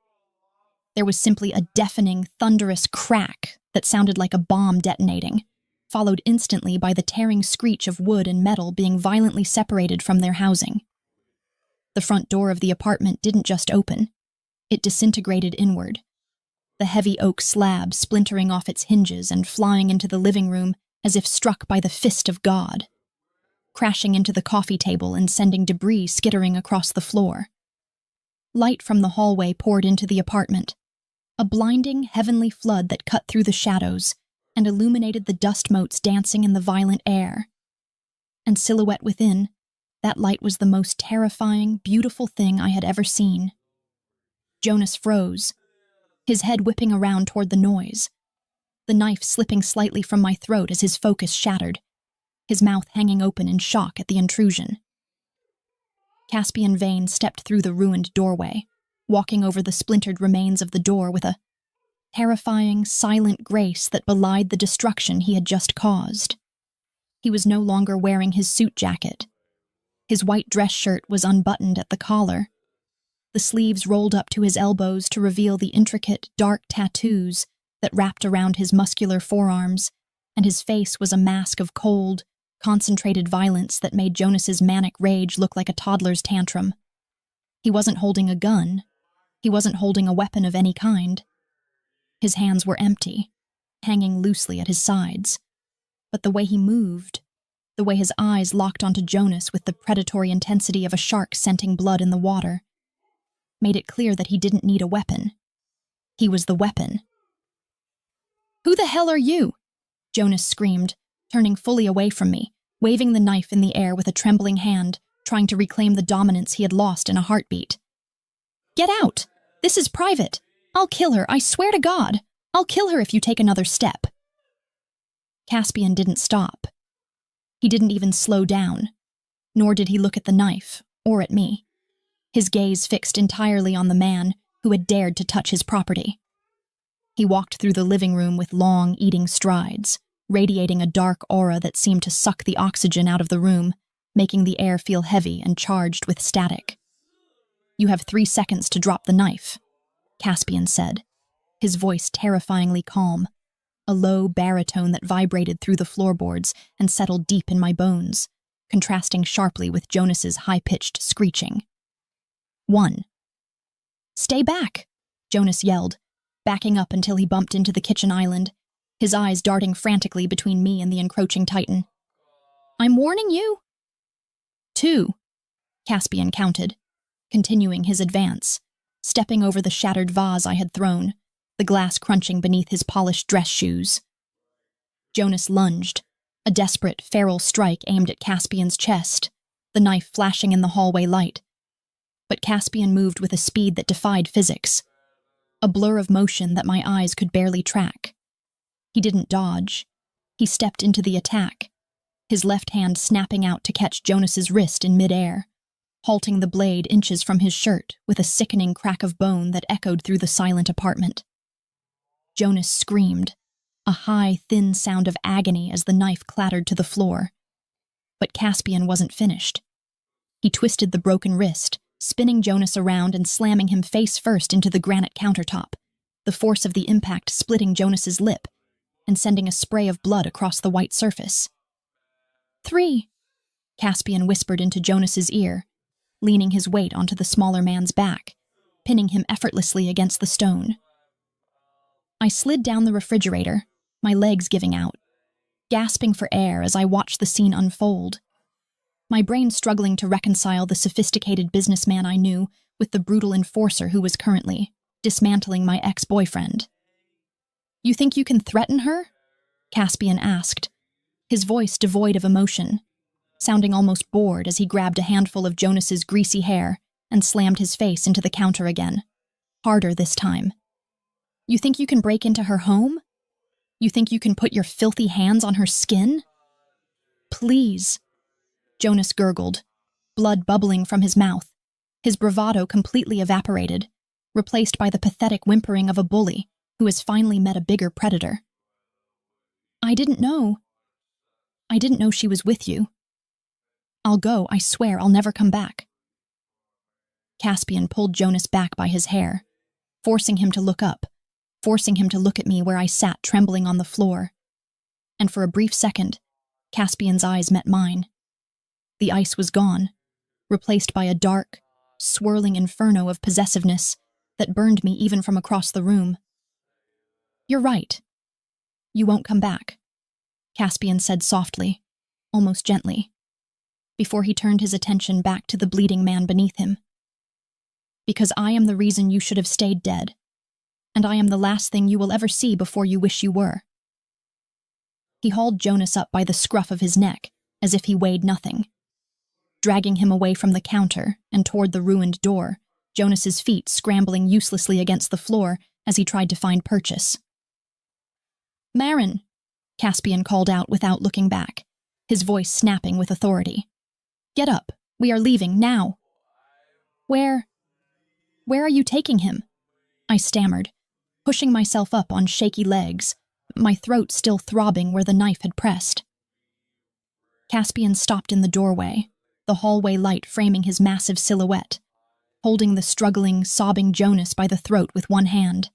There was simply a deafening, thunderous crack that sounded like a bomb detonating, followed instantly by the tearing screech of wood and metal being violently separated from their housing. The front door of the apartment didn't just open. It disintegrated inward, the heavy oak slab splintering off its hinges and flying into the living room as if struck by the fist of God, crashing into the coffee table and sending debris skittering across the floor. Light from the hallway poured into the apartment, a blinding, heavenly flood that cut through the shadows and illuminated the dust motes dancing in the violent air. And silhouette within, that light was the most terrifying, beautiful thing I had ever seen. Jonas froze, his head whipping around toward the noise, the knife slipping slightly from my throat as his focus shattered, his mouth hanging open in shock at the intrusion. Caspian Vane stepped through the ruined doorway, walking over the splintered remains of the door with a terrifying, silent grace that belied the destruction he had just caused. He was no longer wearing his suit jacket. His white dress shirt was unbuttoned at the collar, the sleeves rolled up to his elbows to reveal the intricate, dark tattoos that wrapped around his muscular forearms, and his face was a mask of cold, concentrated violence that made Jonas's manic rage look like a toddler's tantrum. He wasn't holding a gun. He wasn't holding a weapon of any kind. His hands were empty, hanging loosely at his sides. But the way he moved, the way his eyes locked onto Jonas with the predatory intensity of a shark scenting blood in the water, made it clear that he didn't need a weapon. He was the weapon. "Who the hell are you?" Jonas screamed, turning fully away from me, waving the knife in the air with a trembling hand, trying to reclaim the dominance he had lost in a heartbeat. "Get out! This is private! I'll kill her, I swear to God! I'll kill her if you take another step." Caspian didn't stop. He didn't even slow down, nor did he look at the knife, or at me. His gaze fixed entirely on the man who had dared to touch his property. He walked through the living room with long, eating strides, radiating a dark aura that seemed to suck the oxygen out of the room, making the air feel heavy and charged with static. "You have 3 seconds to drop the knife," Caspian said, his voice terrifyingly calm, a low baritone that vibrated through the floorboards and settled deep in my bones, contrasting sharply with Jonas's high-pitched screeching. 1. "Stay back," Jonas yelled, backing up until he bumped into the kitchen island, his eyes darting frantically between me and the encroaching titan. "I'm warning you." 2, Caspian counted, continuing his advance, stepping over the shattered vase I had thrown, the glass crunching beneath his polished dress shoes. Jonas lunged, a desperate, feral strike aimed at Caspian's chest, the knife flashing in the hallway light. But Caspian moved with a speed that defied physics, a blur of motion that my eyes could barely track. He didn't dodge. He stepped into the attack, his left hand snapping out to catch Jonas's wrist in midair, halting the blade inches from his shirt with a sickening crack of bone that echoed through the silent apartment. Jonas screamed, a high, thin sound of agony as the knife clattered to the floor. But Caspian wasn't finished. He twisted the broken wrist, spinning Jonas around and slamming him face first into the granite countertop, the force of the impact splitting Jonas's lip and sending a spray of blood across the white surface. 3, Caspian whispered into Jonas's ear, leaning his weight onto the smaller man's back, pinning him effortlessly against the stone. I slid down the refrigerator, my legs giving out, gasping for air as I watched the scene unfold, my brain struggling to reconcile the sophisticated businessman I knew with the brutal enforcer who was currently dismantling my ex-boyfriend. "You think you can threaten her?" Caspian asked, his voice devoid of emotion, sounding almost bored as he grabbed a handful of Jonas's greasy hair and slammed his face into the counter again, harder this time. "You think you can break into her home? You think you can put your filthy hands on her skin?" "Please," Jonas gurgled, blood bubbling from his mouth, his bravado completely evaporated, replaced by the pathetic whimpering of a bully who has finally met a bigger predator. I didn't know she was with you. I'll go, I swear I'll never come back." Caspian pulled Jonas back by his hair, forcing him to look up, forcing him to look at me where I sat trembling on the floor. And for a brief second, Caspian's eyes met mine. The ice was gone, replaced by a dark, swirling inferno of possessiveness that burned me even from across the room. "You're right. You won't come back," Caspian said softly, almost gently, before he turned his attention back to the bleeding man beneath him. "Because I am the reason you should have stayed dead, and I am the last thing you will ever see before you wish you were." He hauled Jonas up by the scruff of his neck, as if he weighed nothing. Dragging him away from the counter and toward the ruined door, Jonas's feet scrambling uselessly against the floor as he tried to find purchase. "Marin," Caspian called out without looking back, his voice snapping with authority. "Get up. We are leaving, now." Where are you taking him?" I stammered, pushing myself up on shaky legs, my throat still throbbing where the knife had pressed. Caspian stopped in the doorway, the hallway light framing his massive silhouette, holding the struggling, sobbing Jonas by the throat with one hand.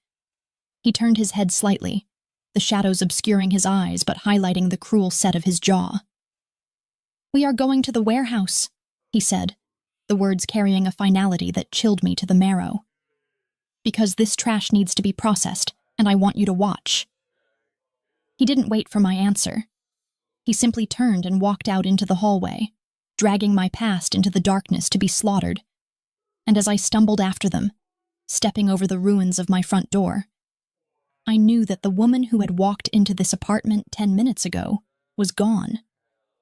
He turned his head slightly, the shadows obscuring his eyes but highlighting the cruel set of his jaw. "We are going to the warehouse," he said, the words carrying a finality that chilled me to the marrow. "Because this trash needs to be processed, and I want you to watch." He didn't wait for my answer. He simply turned and walked out into the hallway, dragging my past into the darkness to be slaughtered. And as I stumbled after them, stepping over the ruins of my front door, I knew that the woman who had walked into this apartment 10 minutes ago was gone,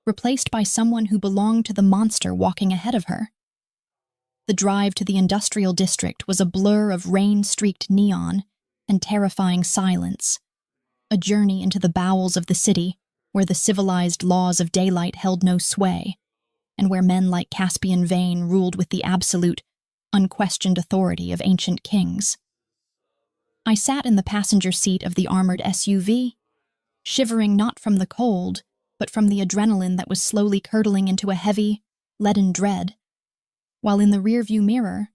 replaced by someone who belonged to the monster walking ahead of her. The drive to the industrial district was a blur of rain-streaked neon and terrifying silence, a journey into the bowels of the city where the civilized laws of daylight held no sway, and where men like Caspian Vane ruled with the absolute, unquestioned authority of ancient kings. I sat in the passenger seat of the armored SUV, shivering not from the cold, but from the adrenaline that was slowly curdling into a heavy, leaden dread, while in the rearview mirror,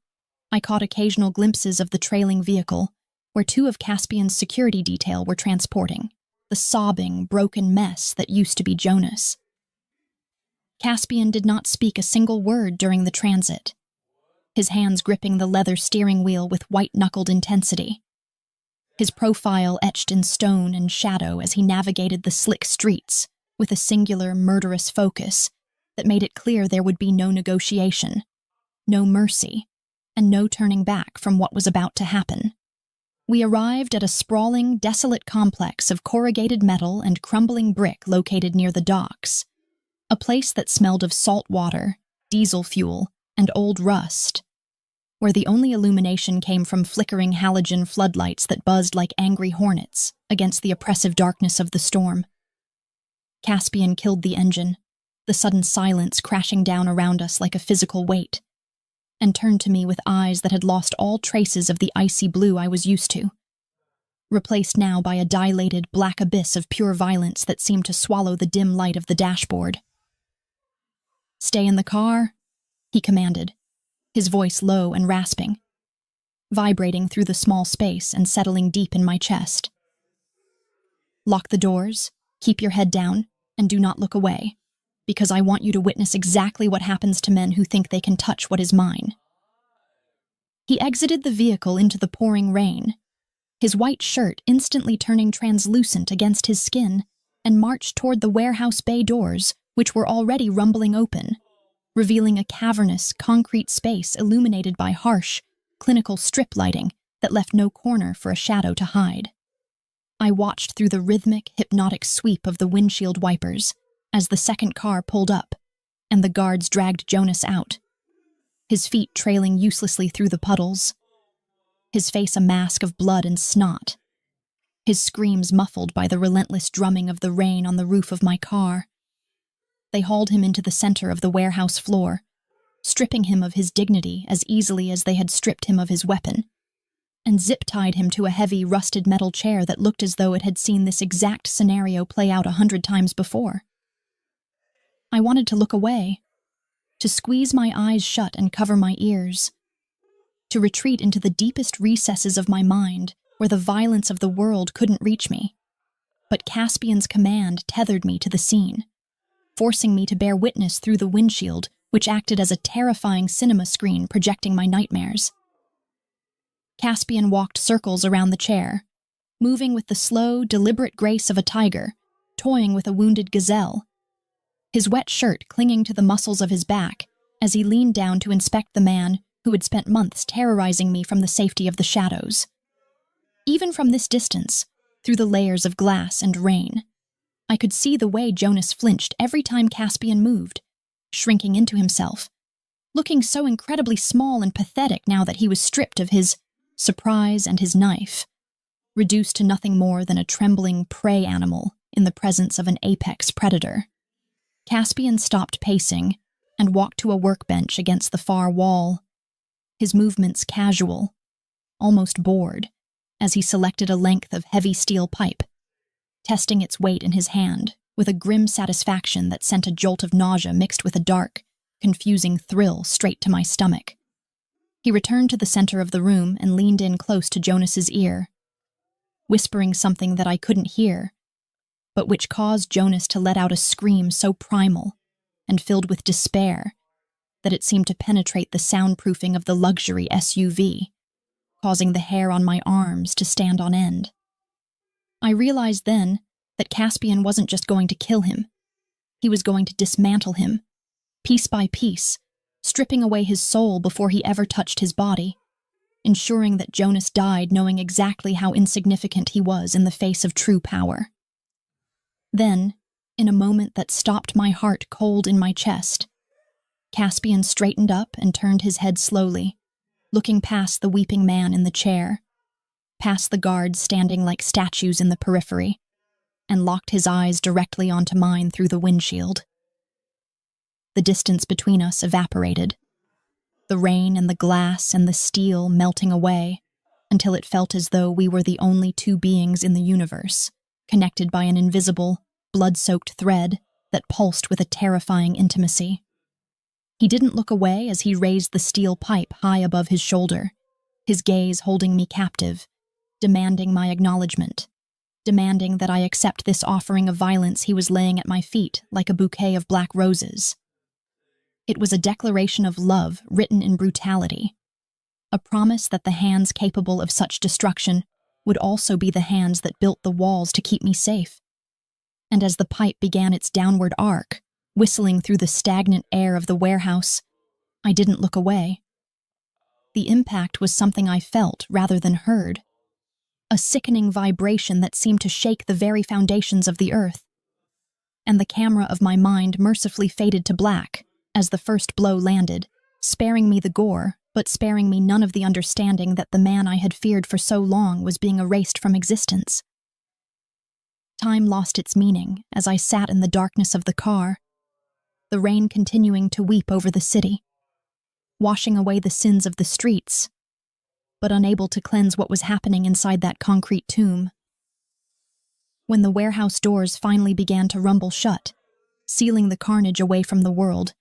I caught occasional glimpses of the trailing vehicle where two of Caspian's security detail were transporting the sobbing, broken mess that used to be Jonas. Caspian did not speak a single word during the transit, his hands gripping the leather steering wheel with white-knuckled intensity, his profile etched in stone and shadow as he navigated the slick streets with a singular, murderous focus that made it clear there would be no negotiation, no mercy, and no turning back from what was about to happen. We arrived at a sprawling, desolate complex of corrugated metal and crumbling brick located near the docks, a place that smelled of salt water, diesel fuel, and old rust, where the only illumination came from flickering halogen floodlights that buzzed like angry hornets against the oppressive darkness of the storm. Caspian killed the engine, the sudden silence crashing down around us like a physical weight, and turned to me with eyes that had lost all traces of the icy blue I was used to, replaced now by a dilated black abyss of pure violence that seemed to swallow the dim light of the dashboard. "Stay in the car," he commanded, his voice low and rasping, vibrating through the small space and settling deep in my chest. "Lock the doors, keep your head down, and do not look away, because I want you to witness exactly what happens to men who think they can touch what is mine." He exited the vehicle into the pouring rain, his white shirt instantly turning translucent against his skin, and marched toward the warehouse bay doors, which were already rumbling open, revealing a cavernous, concrete space illuminated by harsh, clinical strip lighting that left no corner for a shadow to hide. I watched through the rhythmic, hypnotic sweep of the windshield wipers as the second car pulled up, and the guards dragged Jonas out, his feet trailing uselessly through the puddles, his face a mask of blood and snot, his screams muffled by the relentless drumming of the rain on the roof of my car. They hauled him into the center of the warehouse floor, stripping him of his dignity as easily as they had stripped him of his weapon, and zip-tied him to a heavy, rusted metal chair that looked as though it had seen this exact scenario play out 100 times before. I wanted to look away, to squeeze my eyes shut and cover my ears, to retreat into the deepest recesses of my mind where the violence of the world couldn't reach me. But Caspian's command tethered me to the scene, forcing me to bear witness through the windshield, which acted as a terrifying cinema screen projecting my nightmares. Caspian walked circles around the chair, moving with the slow, deliberate grace of a tiger, toying with a wounded gazelle, his wet shirt clinging to the muscles of his back as he leaned down to inspect the man who had spent months terrorizing me from the safety of the shadows. Even from this distance, through the layers of glass and rain, I could see the way Jonas flinched every time Caspian moved, shrinking into himself, looking so incredibly small and pathetic now that he was stripped of his surprise and his knife, reduced to nothing more than a trembling prey animal in the presence of an apex predator. Caspian stopped pacing and walked to a workbench against the far wall, his movements casual, almost bored, as he selected a length of heavy steel pipe, testing its weight in his hand with a grim satisfaction that sent a jolt of nausea mixed with a dark, confusing thrill straight to my stomach. He returned to the center of the room and leaned in close to Jonas's ear, whispering something that I couldn't hear, but which caused Jonas to let out a scream so primal and filled with despair that it seemed to penetrate the soundproofing of the luxury SUV, causing the hair on my arms to stand on end. I realized then that Caspian wasn't just going to kill him. He was going to dismantle him, piece by piece, stripping away his soul before he ever touched his body, ensuring that Jonas died knowing exactly how insignificant he was in the face of true power. Then, in a moment that stopped my heart cold in my chest, Caspian straightened up and turned his head slowly, looking past the weeping man in the chair, past the guards standing like statues in the periphery, and locked his eyes directly onto mine through the windshield. The distance between us evaporated, the rain and the glass and the steel melting away until it felt as though we were the only two beings in the universe, connected by an invisible, blood-soaked thread that pulsed with a terrifying intimacy. He didn't look away as he raised the steel pipe high above his shoulder, his gaze holding me captive, demanding my acknowledgement, demanding that I accept this offering of violence he was laying at my feet like a bouquet of black roses. It was a declaration of love written in brutality, a promise that the hands capable of such destruction would also be the hands that built the walls to keep me safe. And as the pipe began its downward arc, whistling through the stagnant air of the warehouse, I didn't look away. The impact was something I felt rather than heard, a sickening vibration that seemed to shake the very foundations of the earth. And the camera of my mind mercifully faded to black as the first blow landed, sparing me the gore, but sparing me none of the understanding that the man I had feared for so long was being erased from existence. Time lost its meaning as I sat in the darkness of the car, the rain continuing to weep over the city, washing away the sins of the streets, but unable to cleanse what was happening inside that concrete tomb. When the warehouse doors finally began to rumble shut, sealing the carnage away from the world,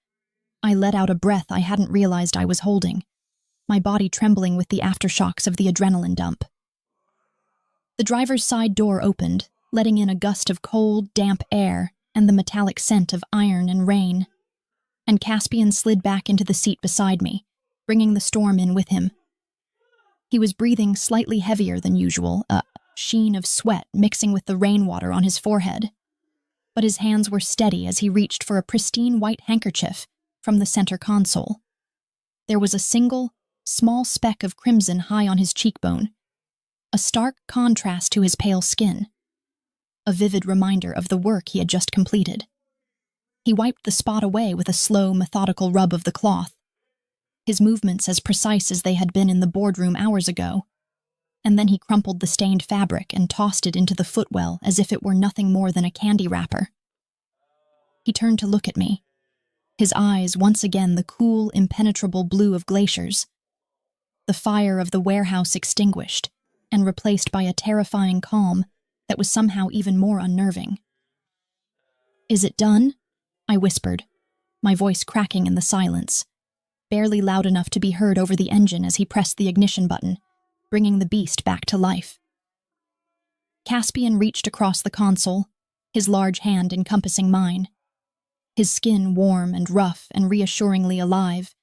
I let out a breath I hadn't realized I was holding, my body trembling with the aftershocks of the adrenaline dump. The driver's side door opened, letting in a gust of cold, damp air and the metallic scent of iron and rain, and Caspian slid back into the seat beside me, bringing the storm in with him. He was breathing slightly heavier than usual, a sheen of sweat mixing with the rainwater on his forehead, but his hands were steady as he reached for a pristine white handkerchief from the center console. There was a single, small speck of crimson high on his cheekbone, a stark contrast to his pale skin, a vivid reminder of the work he had just completed. He wiped the spot away with a slow, methodical rub of the cloth, his movements as precise as they had been in the boardroom hours ago, and then he crumpled the stained fabric and tossed it into the footwell as if it were nothing more than a candy wrapper. He turned to look at me, his eyes once again the cool, impenetrable blue of glaciers, the fire of the warehouse extinguished and replaced by a terrifying calm that was somehow even more unnerving. "Is it done?" I whispered, my voice cracking in the silence, barely loud enough to be heard over the engine as he pressed the ignition button, bringing the beast back to life. Caspian reached across the console, his large hand encompassing mine, his skin warm and rough and reassuringly alive,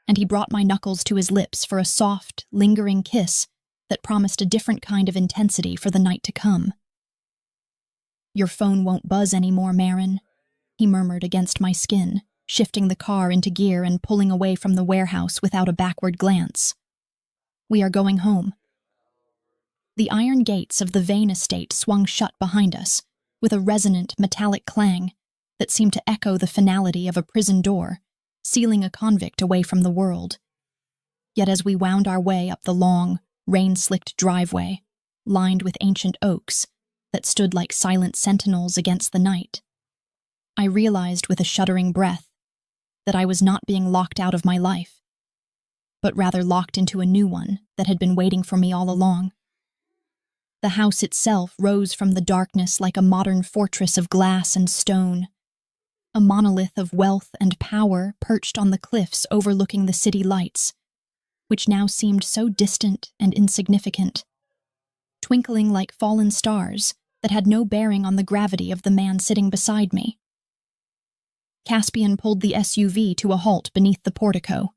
and he brought my knuckles to his lips for a soft, lingering kiss that promised a different kind of intensity for the night to come. "Your phone won't buzz anymore, Marin," he murmured against my skin, shifting the car into gear and pulling away from the warehouse without a backward glance. "We are going home." The iron gates of the Vane estate swung shut behind us, with a resonant, metallic clang that seemed to echo the finality of a prison door, sealing a convict away from the world. Yet as we wound our way up the long, rain-slicked driveway, lined with ancient oaks that stood like silent sentinels against the night, I realized with a shuddering breath that I was not being locked out of my life, but rather locked into a new one that had been waiting for me all along. The house itself rose from the darkness like a modern fortress of glass and stone, a monolith of wealth and power perched on the cliffs overlooking the city lights, which now seemed so distant and insignificant, twinkling like fallen stars that had no bearing on the gravity of the man sitting beside me. Caspian pulled the SUV to a halt beneath the portico,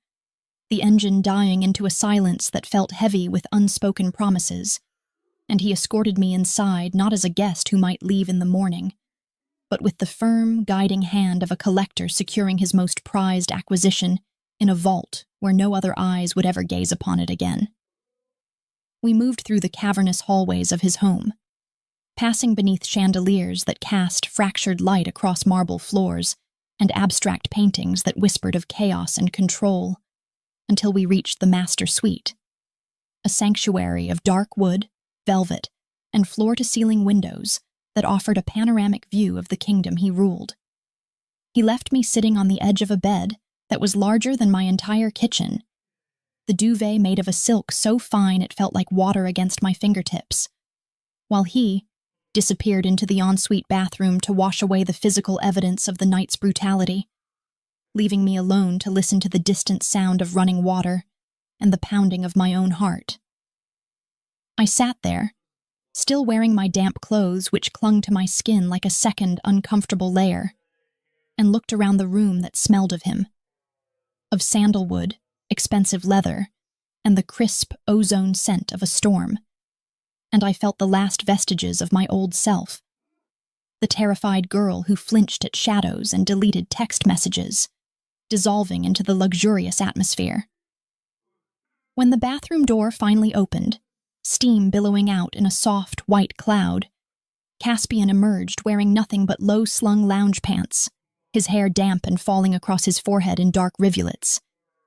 the engine dying into a silence that felt heavy with unspoken promises, and he escorted me inside not as a guest who might leave in the morning, but with the firm, guiding hand of a collector securing his most prized acquisition in a vault where no other eyes would ever gaze upon it again. We moved through the cavernous hallways of his home, passing beneath chandeliers that cast fractured light across marble floors and abstract paintings that whispered of chaos and control, until we reached the master suite, a sanctuary of dark wood, velvet, and floor-to-ceiling windows that offered a panoramic view of the kingdom he ruled. He left me sitting on the edge of a bed that was larger than my entire kitchen, the duvet made of a silk so fine it felt like water against my fingertips, while he disappeared into the ensuite bathroom to wash away the physical evidence of the night's brutality, leaving me alone to listen to the distant sound of running water and the pounding of my own heart. I sat there, still wearing my damp clothes which clung to my skin like a second uncomfortable layer, and looked around the room that smelled of him, of sandalwood, expensive leather, and the crisp ozone scent of a storm, and I felt the last vestiges of my old self, the terrified girl who flinched at shadows and deleted text messages, dissolving into the luxurious atmosphere. When the bathroom door finally opened, steam billowing out in a soft, white cloud, Caspian emerged wearing nothing but low-slung lounge pants, his hair damp and falling across his forehead in dark rivulets,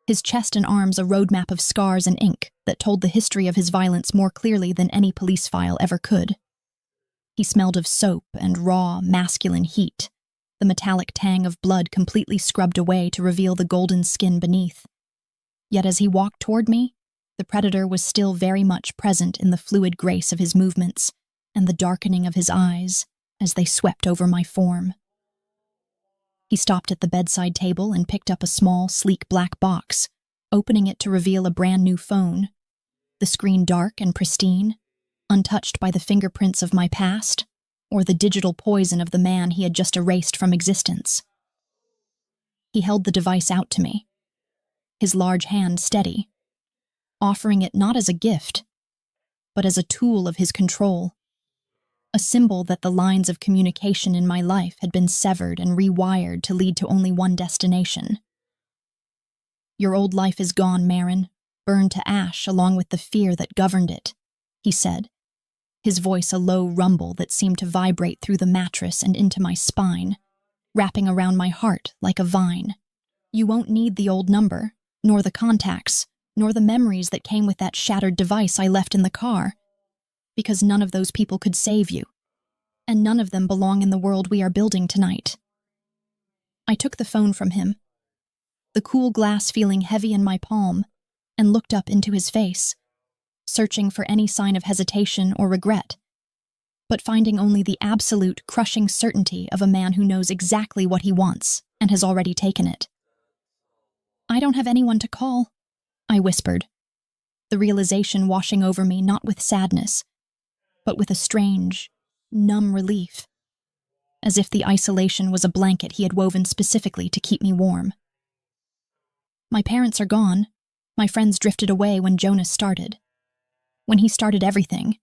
his chest and arms a roadmap of scars and ink that told the history of his violence more clearly than any police file ever could. He smelled of soap and raw, masculine heat, the metallic tang of blood completely scrubbed away to reveal the golden skin beneath. Yet as he walked toward me, the predator was still very much present in the fluid grace of his movements and the darkening of his eyes as they swept over my form. He stopped at the bedside table and picked up a small, sleek black box, opening it to reveal a brand new phone, the screen dark and pristine, untouched by the fingerprints of my past or the digital poison of the man he had just erased from existence. He held the device out to me, his large hand steady, offering it not as a gift, but as a tool of his control, a symbol that the lines of communication in my life had been severed and rewired to lead to only one destination. "Your old life is gone, Marin, burned to ash along with the fear that governed it," he said, his voice a low rumble that seemed to vibrate through the mattress and into my spine, wrapping around my heart like a vine. "You won't need the old number, nor the contacts, nor the memories that came with that shattered device I left in the car, because none of those people could save you, and none of them belong in the world we are building tonight." I took the phone from him, the cool glass feeling heavy in my palm, and looked up into his face, searching for any sign of hesitation or regret, but finding only the absolute, crushing certainty of a man who knows exactly what he wants and has already taken it. "I don't have anyone to call," I whispered, the realization washing over me not with sadness, but with a strange, numb relief, as if the isolation was a blanket he had woven specifically to keep me warm. "My parents are gone. My friends drifted away when Jonas started. When he started everything,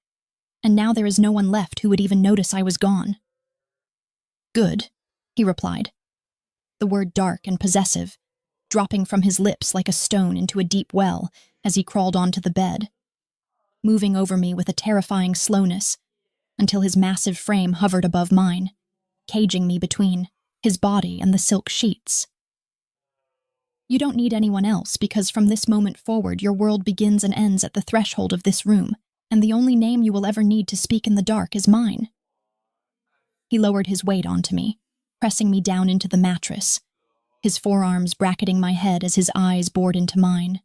and now there is no one left who would even notice I was gone." "Good," he replied, the word dark and possessive, dropping from his lips like a stone into a deep well as he crawled onto the bed, moving over me with a terrifying slowness until his massive frame hovered above mine, caging me between his body and the silk sheets. "You don't need anyone else because from this moment forward your world begins and ends at the threshold of this room, and the only name you will ever need to speak in the dark is mine." He lowered his weight onto me, pressing me down into the mattress, his forearms bracketing my head as his eyes bored into mine,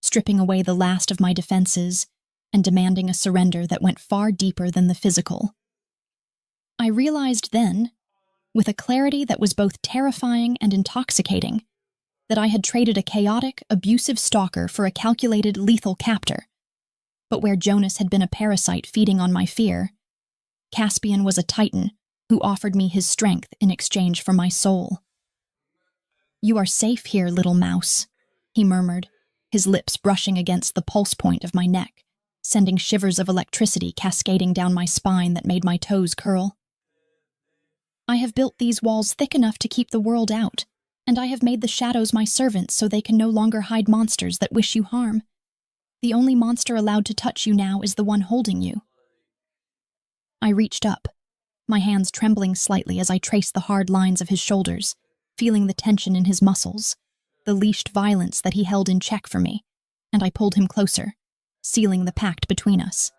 stripping away the last of my defenses and demanding a surrender that went far deeper than the physical. I realized then, with a clarity that was both terrifying and intoxicating, that I had traded a chaotic, abusive stalker for a calculated, lethal captor. But where Jonas had been a parasite feeding on my fear, Caspian was a titan who offered me his strength in exchange for my soul. "You are safe here, little mouse," he murmured, his lips brushing against the pulse point of my neck, sending shivers of electricity cascading down my spine that made my toes curl. I have built these walls thick enough to keep the world out, and I have made the shadows my servants so they can no longer hide monsters that wish you harm. The only monster allowed to touch you now is the one holding you. I reached up, my hands trembling slightly as I traced the hard lines of his shoulders, feeling the tension in his muscles, the leashed violence that he held in check for me, and I pulled him closer, sealing the pact between us.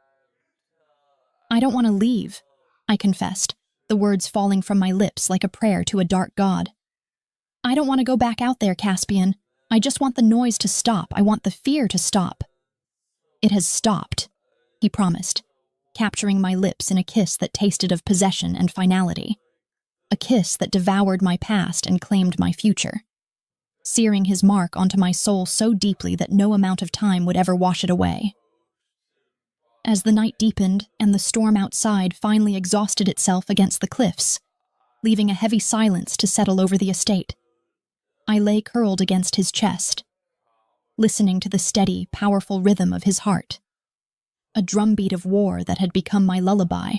I don't want to leave, I confessed, the words falling from my lips like a prayer to a dark god. I don't want to go back out there, Caspian. I just want the noise to stop. I want the fear to stop. It has stopped, he promised, capturing my lips in a kiss that tasted of possession and finality. A kiss that devoured my past and claimed my future, searing his mark onto my soul so deeply that no amount of time would ever wash it away. As the night deepened and the storm outside finally exhausted itself against the cliffs, leaving a heavy silence to settle over the estate, I lay curled against his chest, listening to the steady, powerful rhythm of his heart, a drumbeat of war that had become my lullaby.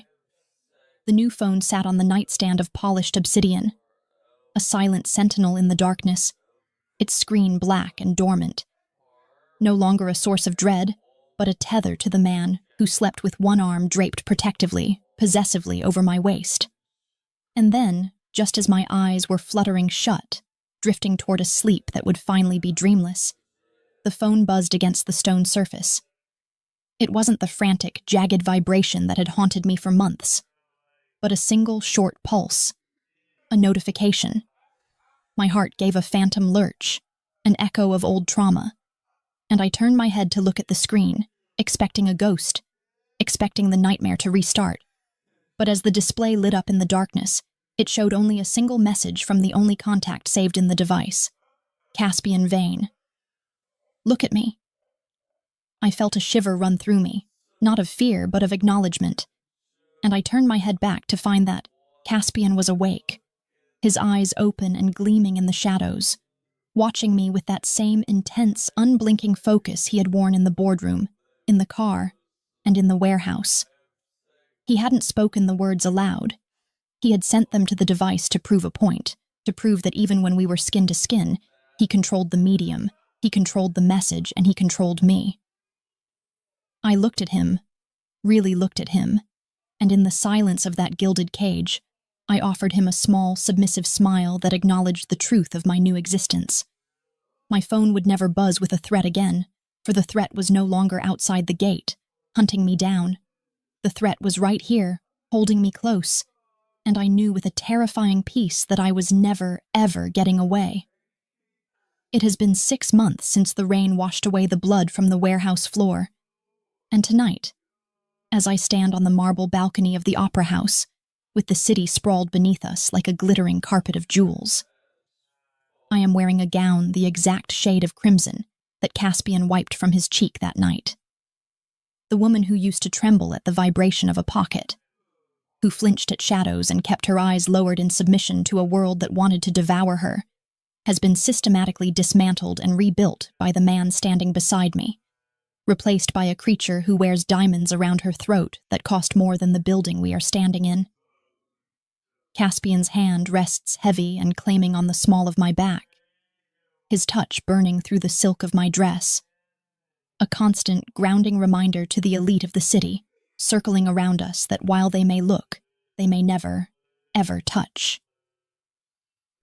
The new phone sat on the nightstand of polished obsidian, a silent sentinel in the darkness, its screen black and dormant. No longer a source of dread, but a tether to the man who slept with one arm draped protectively, possessively over my waist. And then, just as my eyes were fluttering shut, drifting toward a sleep that would finally be dreamless, the phone buzzed against the stone surface. It wasn't the frantic, jagged vibration that had haunted me for months, but a single short pulse, a notification. My heart gave a phantom lurch, an echo of old trauma, and I turned my head to look at the screen, expecting a ghost, expecting the nightmare to restart. But as the display lit up in the darkness, it showed only a single message from the only contact saved in the device: Caspian Vane. Look at me. I felt a shiver run through me, not of fear but of acknowledgement, and I turned my head back to find that Caspian was awake, his eyes open and gleaming in the shadows, watching me with that same intense, unblinking focus he had worn in the boardroom, in the car, and in the warehouse. He hadn't spoken the words aloud. He had sent them to the device to prove a point, to prove that even when we were skin to skin, he controlled the medium, he controlled the message, and he controlled me. I looked at him, really looked at him, and in the silence of that gilded cage, I offered him a small, submissive smile that acknowledged the truth of my new existence. My phone would never buzz with a threat again, for the threat was no longer outside the gate, hunting me down. The threat was right here, holding me close, and I knew with a terrifying peace that I was never, ever getting away. It has been 6 months since the rain washed away the blood from the warehouse floor, and tonight, as I stand on the marble balcony of the opera house, with the city sprawled beneath us like a glittering carpet of jewels, I am wearing a gown the exact shade of crimson that Caspian wiped from his cheek that night. The woman who used to tremble at the vibration of a pocket, who flinched at shadows and kept her eyes lowered in submission to a world that wanted to devour her, has been systematically dismantled and rebuilt by the man standing beside me, replaced by a creature who wears diamonds around her throat that cost more than the building we are standing in. Caspian's hand rests heavy and claiming on the small of my back, his touch burning through the silk of my dress, a constant, grounding reminder to the elite of the city, circling around us that while they may look, they may never, ever touch.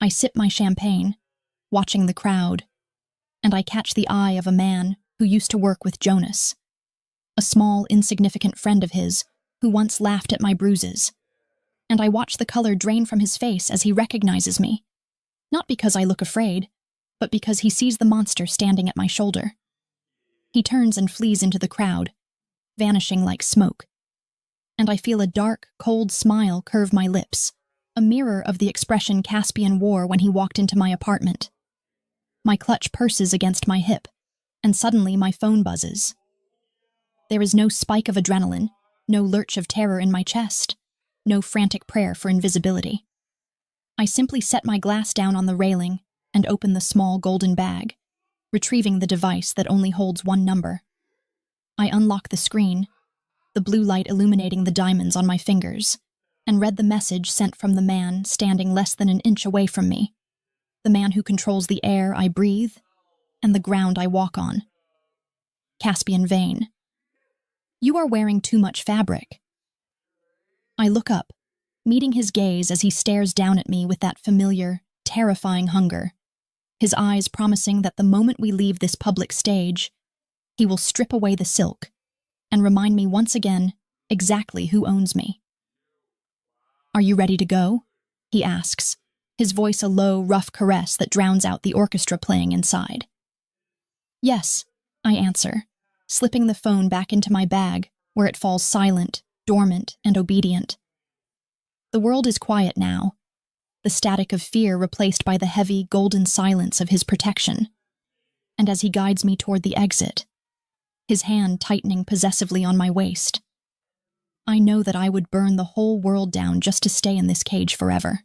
I sip my champagne, watching the crowd, and I catch the eye of a man who used to work with Jonas, a small, insignificant friend of his who once laughed at my bruises, and I watch the color drain from his face as he recognizes me, not because I look afraid, but because he sees the monster standing at my shoulder. He turns and flees into the crowd, vanishing like smoke, and I feel a dark, cold smile curve my lips, a mirror of the expression Caspian wore when he walked into my apartment. My clutch purses against my hip, and suddenly my phone buzzes. There is no spike of adrenaline, no lurch of terror in my chest, no frantic prayer for invisibility. I simply set my glass down on the railing and open the small golden bag, retrieving the device that only holds one number. I unlock the screen, the blue light illuminating the diamonds on my fingers, and read the message sent from the man standing less than an inch away from me, the man who controls the air I breathe and the ground I walk on. Caspian Vane. You are wearing too much fabric. I look up, meeting his gaze as he stares down at me with that familiar, terrifying hunger, his eyes promising that the moment we leave this public stage, he will strip away the silk and remind me once again exactly who owns me. Are you ready to go? He asks, his voice a low, rough caress that drowns out the orchestra playing inside. Yes, I answer, slipping the phone back into my bag, where it falls silent, dormant, and obedient. The world is quiet now, the static of fear replaced by the heavy, golden silence of his protection. And as he guides me toward the exit, his hand tightening possessively on my waist, I know that I would burn the whole world down just to stay in this cage forever.